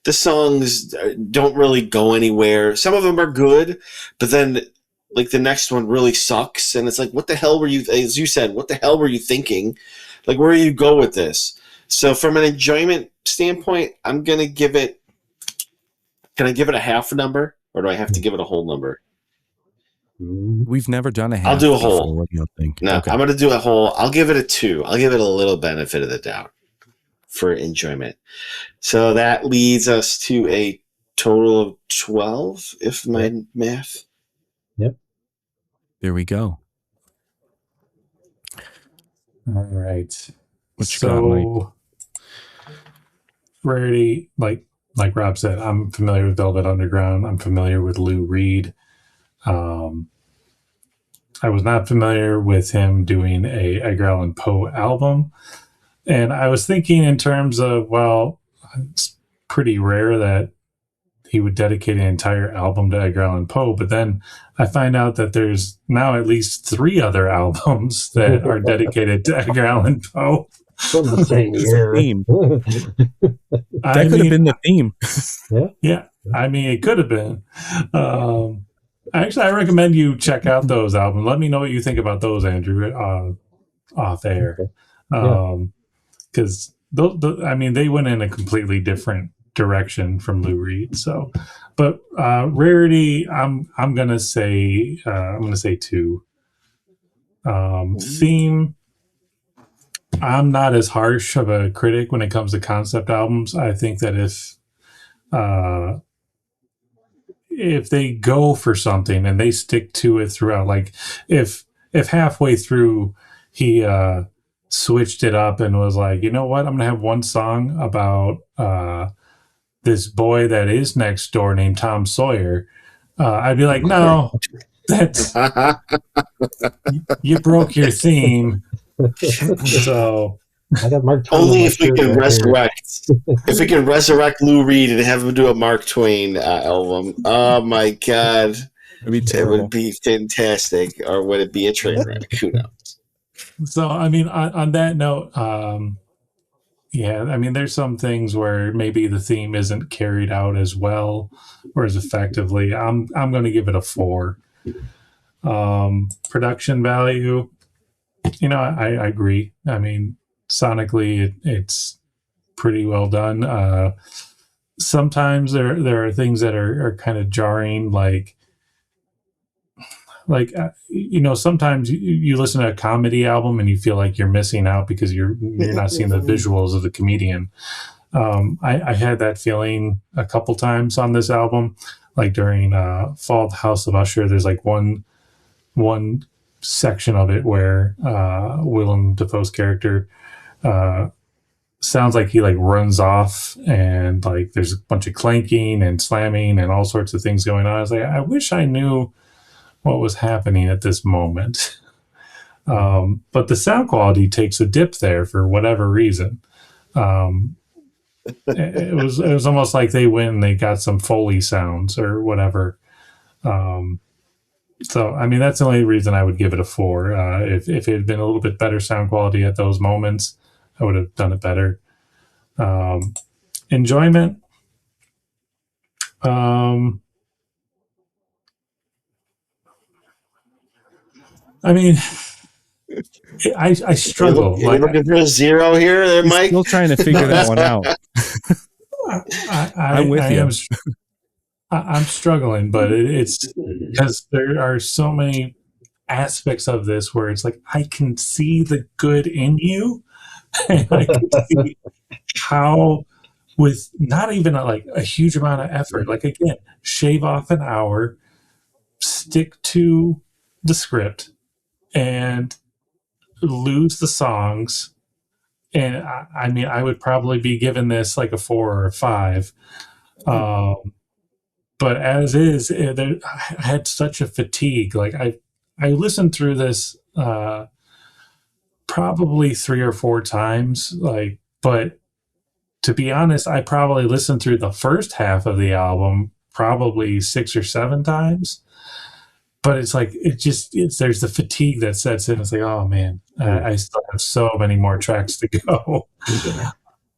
The songs don't really go anywhere. Some of them are good, but then like the next one really sucks, and it's like, what the hell were you? As you said, what the hell were you thinking? like where you go with this. So from an enjoyment standpoint, I'm going to give it, can I give it a half number or do I have to give it a whole number? We've never done a half. I'll do a before. whole. What do you think? No, Okay. I'm going to do a whole. I'll give it a 2. I'll give it a little benefit of the doubt for enjoyment. So that leads us to a total of 12, if my math. Yep. There we go. All right. What you got, Mike? Rarity, like Rob said, I'm familiar with Velvet Underground. I'm familiar with Lou Reed. I was not familiar with him doing a Edgar Allan Poe album. And I was thinking in terms of, well, it's pretty rare that he would dedicate an entire album to Edgar Allan Poe. But then I find out that there's now at least 3 other albums that are dedicated to Edgar Allan Poe. From the same It's year. a theme. That could have been the theme. Yeah. I mean, it could have been. Actually, I recommend you check out those albums. Let me know what you think about those, Andrew, off air. Because they went in a completely different direction from Lou Reed. So, but Rarity, I'm gonna say 2. Theme, I'm not as harsh of a critic when it comes to concept albums. I think that if they go for something and they stick to it throughout, like if halfway through he switched it up and was like, you know what, I'm gonna have one song about this boy that is next door named Tom Sawyer, I'd be like, no, that's you broke your theme. So I got Mark Twain only if we can resurrect. If we can resurrect Lou Reed and have him do a Mark Twain album, oh my God, it would be fantastic. Or would it be a train wreck? Who knows? So I mean, on that note, I mean, there's some things where maybe the theme isn't carried out as well or as effectively. I'm going to give it a 4. Production value, I agree. I mean, sonically, it's pretty well done. Sometimes there are things that are kind of jarring, like sometimes you listen to a comedy album and you feel like you're missing out because you're not seeing the visuals of the comedian. I had that feeling a couple times on this album, like during Fall of the House of Usher. There's like one section of it where Willem Dafoe's character sounds like he like runs off and like there's a bunch of clanking and slamming and all sorts of things going on. I was like, I wish I knew what was happening at this moment. But the sound quality takes a dip there for whatever reason. It was almost like they went and they got some Foley sounds or whatever. So, I mean, that's the only reason I would give it a 4. If it had been a little bit better sound quality at those moments, I would have done it better. Enjoyment. I mean, I struggle. You're looking for a 0 here, there, Mike? Still trying to figure that one out. I'm with you. I'm struggling, but it's because there are so many aspects of this where it's like I can see the good in you, and I can see how, with not even a huge amount of effort, like again, shave off an hour, stick to the script, and lose the songs. And I mean, I would probably be given this like a 4 or a 5. But as is, I had such a fatigue. Like I listened through this probably 3 or 4 times. But to be honest, I probably listened through the first half of the album probably 6 or 7 times. But it's like there's the fatigue that sets in. It's like, oh man, I still have so many more tracks to go.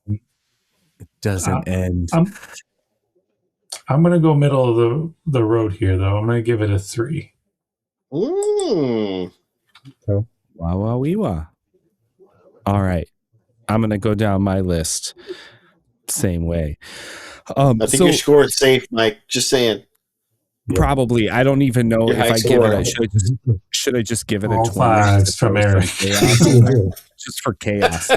It doesn't end. I'm going to go middle of the road here, though. I'm going to give it a 3. Ooh. Wow, wow, wee, wah. All right. I'm going to go down my list same way. I think your score is safe, Mike. Just saying. Probably. I don't even know Your if high I give it score. should I just give it All a 20 fives just from for Eric. some chaos? Just for chaos.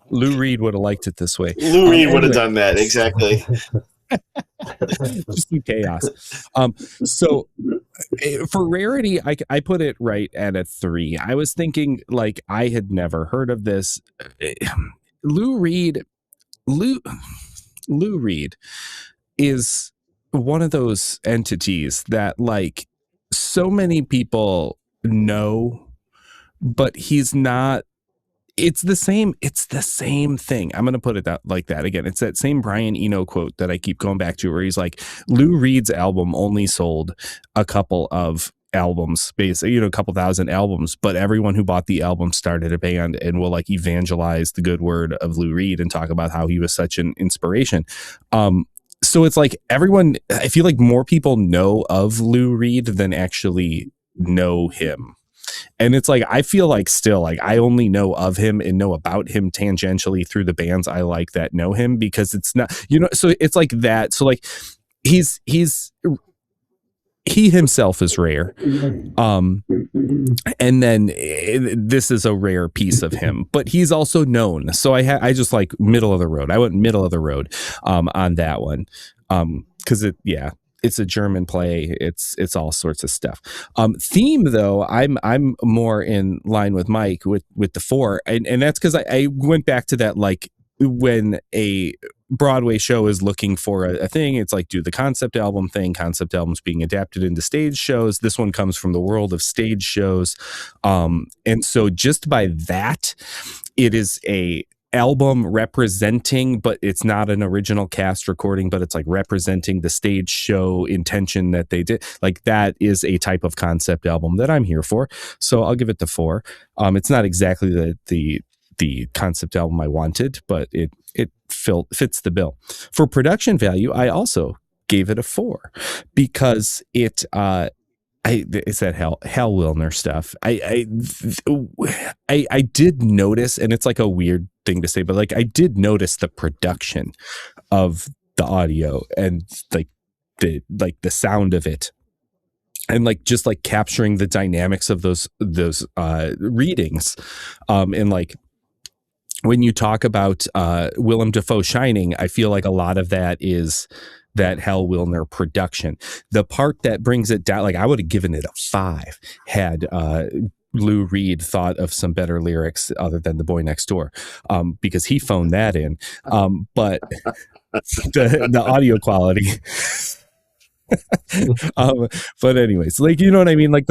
Lou Reed would have liked it this way. Lou Reed would have done that. Exactly. Just some chaos. So for rarity, I put it right at a 3. I was thinking like I had never heard of this. Lou Reed is one of those entities that like so many people know, but he's not. It's the same thing. I'm going to put it like that again. It's that same Brian Eno quote that I keep going back to where he's like, Lou Reed's album only sold a couple of albums, basically, a couple thousand albums, but everyone who bought the album started a band and will like evangelize the good word of Lou Reed and talk about how he was such an inspiration. So it's like I feel like more people know of Lou Reed than actually know him. And it's like, I feel like still like I only know of him and know about him tangentially through the bands I like that know him, because it's not, so it's like that. So like he himself is rare. And then this is a rare piece of him, but he's also known. So I just like middle of the road. I went middle of the road on that one. Cause it's a German play. It's all sorts of stuff. Theme though, I'm more in line with Mike with the 4, and that's because I went back to that, like when a Broadway show is looking for a thing, it's like do the concept album thing. Concept albums being adapted into stage shows. This one comes from the world of stage shows, and so just by that, it is a album representing, but it's not an original cast recording, but it's like representing the stage show intention that they did. Like that is a type of concept album that I'm here for. So I'll give it the 4. It's not exactly the concept album I wanted, but it fits the bill. For production value, I also gave it a 4 because it's that Hal Wilner stuff. I did notice, and it's like a weird thing to say, but like I did notice the production of the audio and like the sound of it, and like just like capturing the dynamics of those readings, and like when you talk about Willem Dafoe Shining, I feel like a lot of that is that Hal Wilner production. The part that brings it down, like I would have given it a 5 had Lou Reed thought of some better lyrics other than The Boy Next Door, because he phoned that in. But the audio quality. But anyways, like, you know what I mean? Like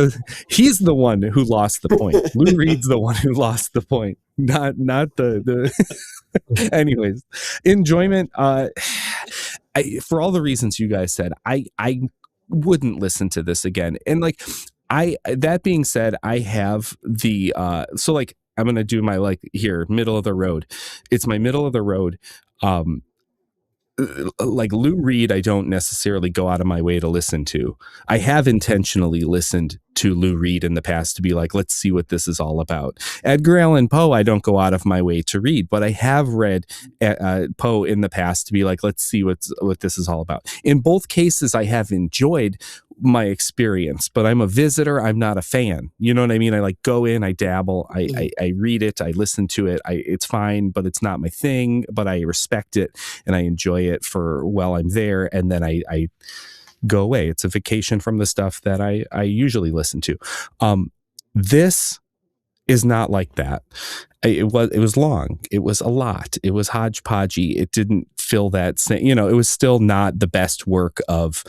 he's the one who lost the point. Lou Reed's the one who lost the point, not the anyways, enjoyment. For all the reasons you guys said, I wouldn't listen to this again. And like, that being said, I have the, so like, I'm going to do my, like here, middle of the road. It's my middle of the road. Like Lou Reed, I don't necessarily go out of my way to listen to. I have intentionally listened to Lou Reed in the past to be like, let's see what this is all about. Edgar Allan Poe, I don't go out of my way to read, but I have read Poe in the past to be like, let's see what this is all about. In both cases, I have enjoyed my experience, but I'm a visitor. I'm not a fan. You know what I mean? I like go in, I dabble, I read it, I listen to it. It's fine, but it's not my thing, but I respect it and I enjoy it for while I'm there. And then I go away. It's a vacation from the stuff that I usually listen to. This is not like that. It was long. It was a lot. It was hodgepodgey. It didn't feel that same, it was still not the best work of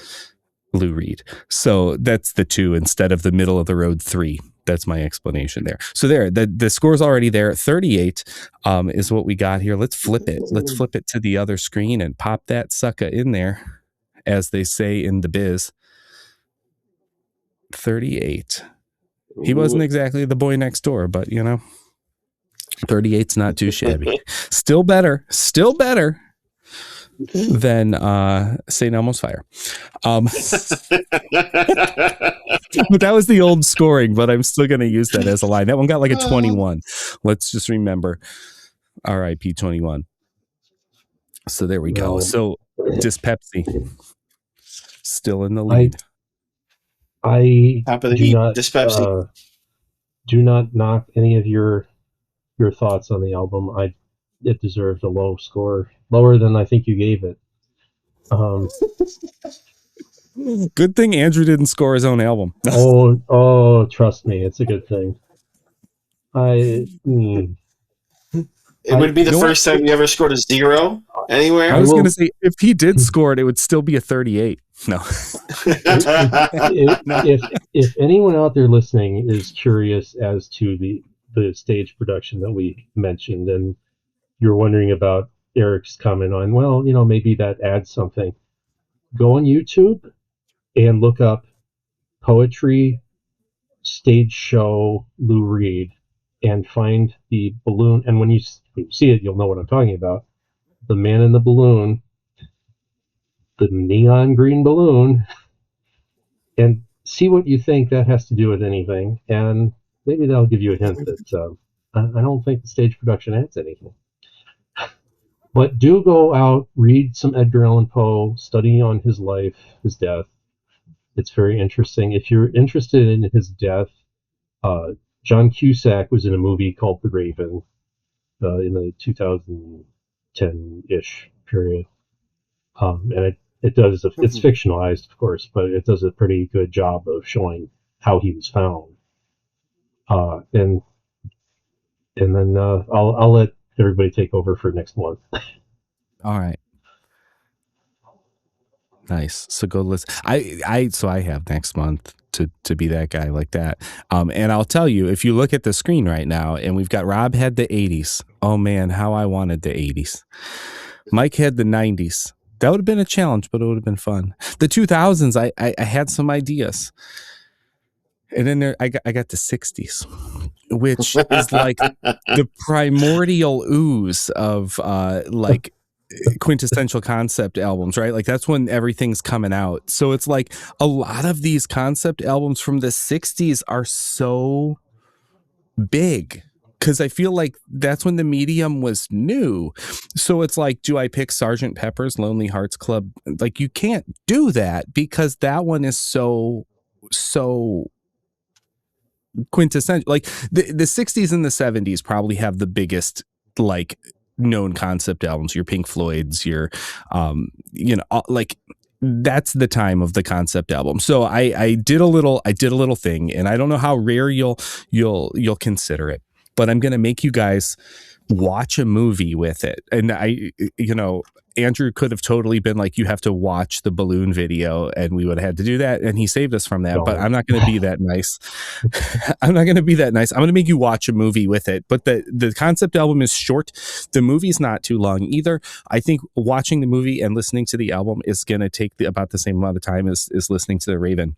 Lou Reed. So that's the 2 instead of the middle of the road 3. That's my explanation there. So there, the score's already there. 38 is what we got here. Let's flip it. Let's flip it to the other screen and pop that sucker in there, as they say in the biz. 38. He wasn't exactly the boy next door, but 38's not too shabby. Still better. than St. Elmo's Fire. But that was the old scoring, but I'm still going to use that as a line. That one got like a 21. Let's just remember RIP 21. So there we go. So Dyspepsy still in the lead. I Top of the do heap, not Dyspepsy. do not knock any of your thoughts on the album. It deserved a low score, lower than I think you gave it. Good thing Andrew didn't score his own album. Trust me, it's a good thing. It would be the first time you ever scored a 0 anywhere. I was going to say, if he did score it, it would still be a 38. No. If anyone out there listening is curious as to the stage production that we mentioned, and you're wondering about Eric's comment on, well, maybe that adds something, go on YouTube and look up poetry stage show Lou Reed and find the balloon. And when you see it, you'll know what I'm talking about. The man in the balloon, the neon green balloon, and see what you think that has to do with anything. And maybe that'll give you a hint that I don't think the stage production adds anything. But do go out, read some Edgar Allan Poe, study on his life, his death. It's very interesting. If you're interested in his death, John Cusack was in a movie called The Raven in the 2010-ish period. And it's fictionalized, of course, but it does a pretty good job of showing how he was found. And then I'll let everybody take over for next month. All right. Nice. So go listen. I have next month to be that guy like that. And I'll tell you, if you look at the screen right now, and we've got Rob had the 80s. Oh man, how I wanted the 80s. Mike had the 90s. That would have been a challenge, but it would have been fun. The 2000s, I had some ideas. And then I got the 60s, which is like the primordial ooze of like quintessential concept albums, right? Like that's when everything's coming out. So it's like a lot of these concept albums from the 60s are so big because I feel like that's when the medium was new. So it's like, do I pick Sgt. Pepper's Lonely Hearts Club? Like you can't do that because that one is so quintessential. Like the 60s and the 70s probably have the biggest like known concept albums, your Pink Floyd's, your like that's the time of the concept album. So I did a little thing, and I don't know how rare you'll consider it, but I'm gonna make you guys watch a movie with it. And Andrew could have totally been like, you have to watch the balloon video, and we would have had to do that, and he saved us from that. But I'm not going to be that nice. I'm not going to be that nice. I'm going to make you watch a movie with it. But the concept album is short. The movie's not too long either. I think watching the movie and listening to the album is going to take about the same amount of time as listening to The Raven.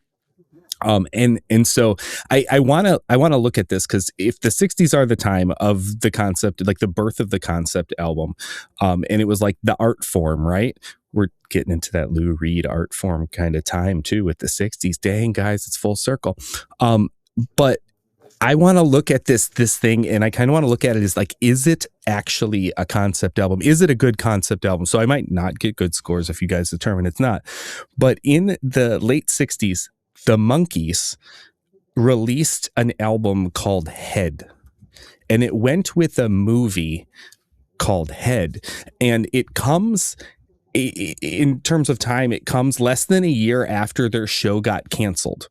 And so I want to look at this because if the 60s are the time of the concept, like the birth of the concept album, and it was like the art form, right? We're getting into that Lou Reed art form kind of time too with the 60s. Dang, guys, it's full circle. But I want to look at this thing, and I kind of want to look at it as like, is it actually a concept album? Is it a good concept album? So I might not get good scores if you guys determine it's not. But in the late 60s, the Monkees released an album called Head, and it went with a movie called Head, and it comes in terms of time, it comes less than a year after their show got canceled.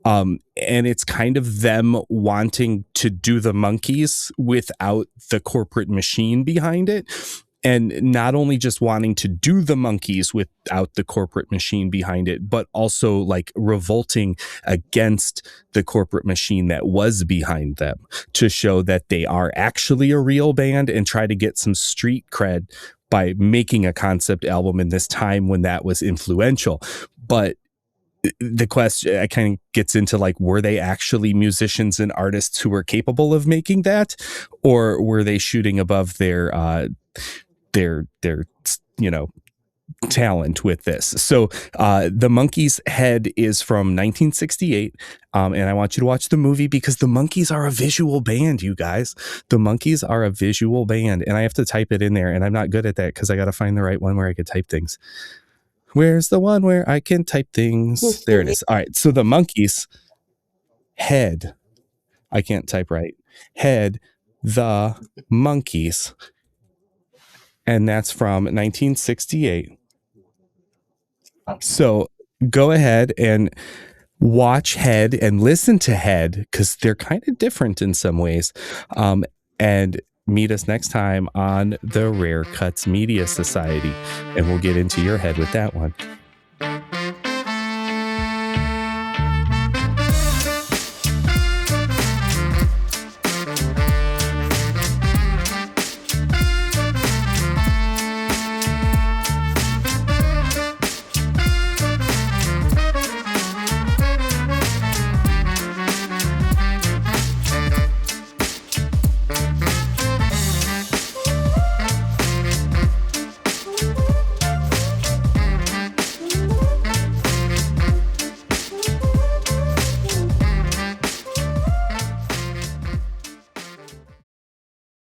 And it's kind of them wanting to do the Monkees without the corporate machine behind it. And not only just wanting to do the Monkees without the corporate machine behind it, but also like revolting against the corporate machine that was behind them to show that they are actually a real band and try to get some street cred by making a concept album in this time when that was influential. But the question I kind of gets into like, were they actually musicians and artists who were capable of making that, or were they shooting above their talent with this. So the Monkees' Head is from 1968, and I want you to watch the movie because the Monkees are a visual band, you guys. The Monkees are a visual band, and I have to type it in there, and I'm not good at that because I got to find the right one where I could type things. Where's the one where I can type things? There it is. All right, so the Monkees' Head. I can't type right. Head, the Monkees, and that's from 1968. So go ahead and watch Head and listen to Head because they're kind of different in some ways. And meet us next time on the Rare Cuts Media Society, and we'll get into your head with that one.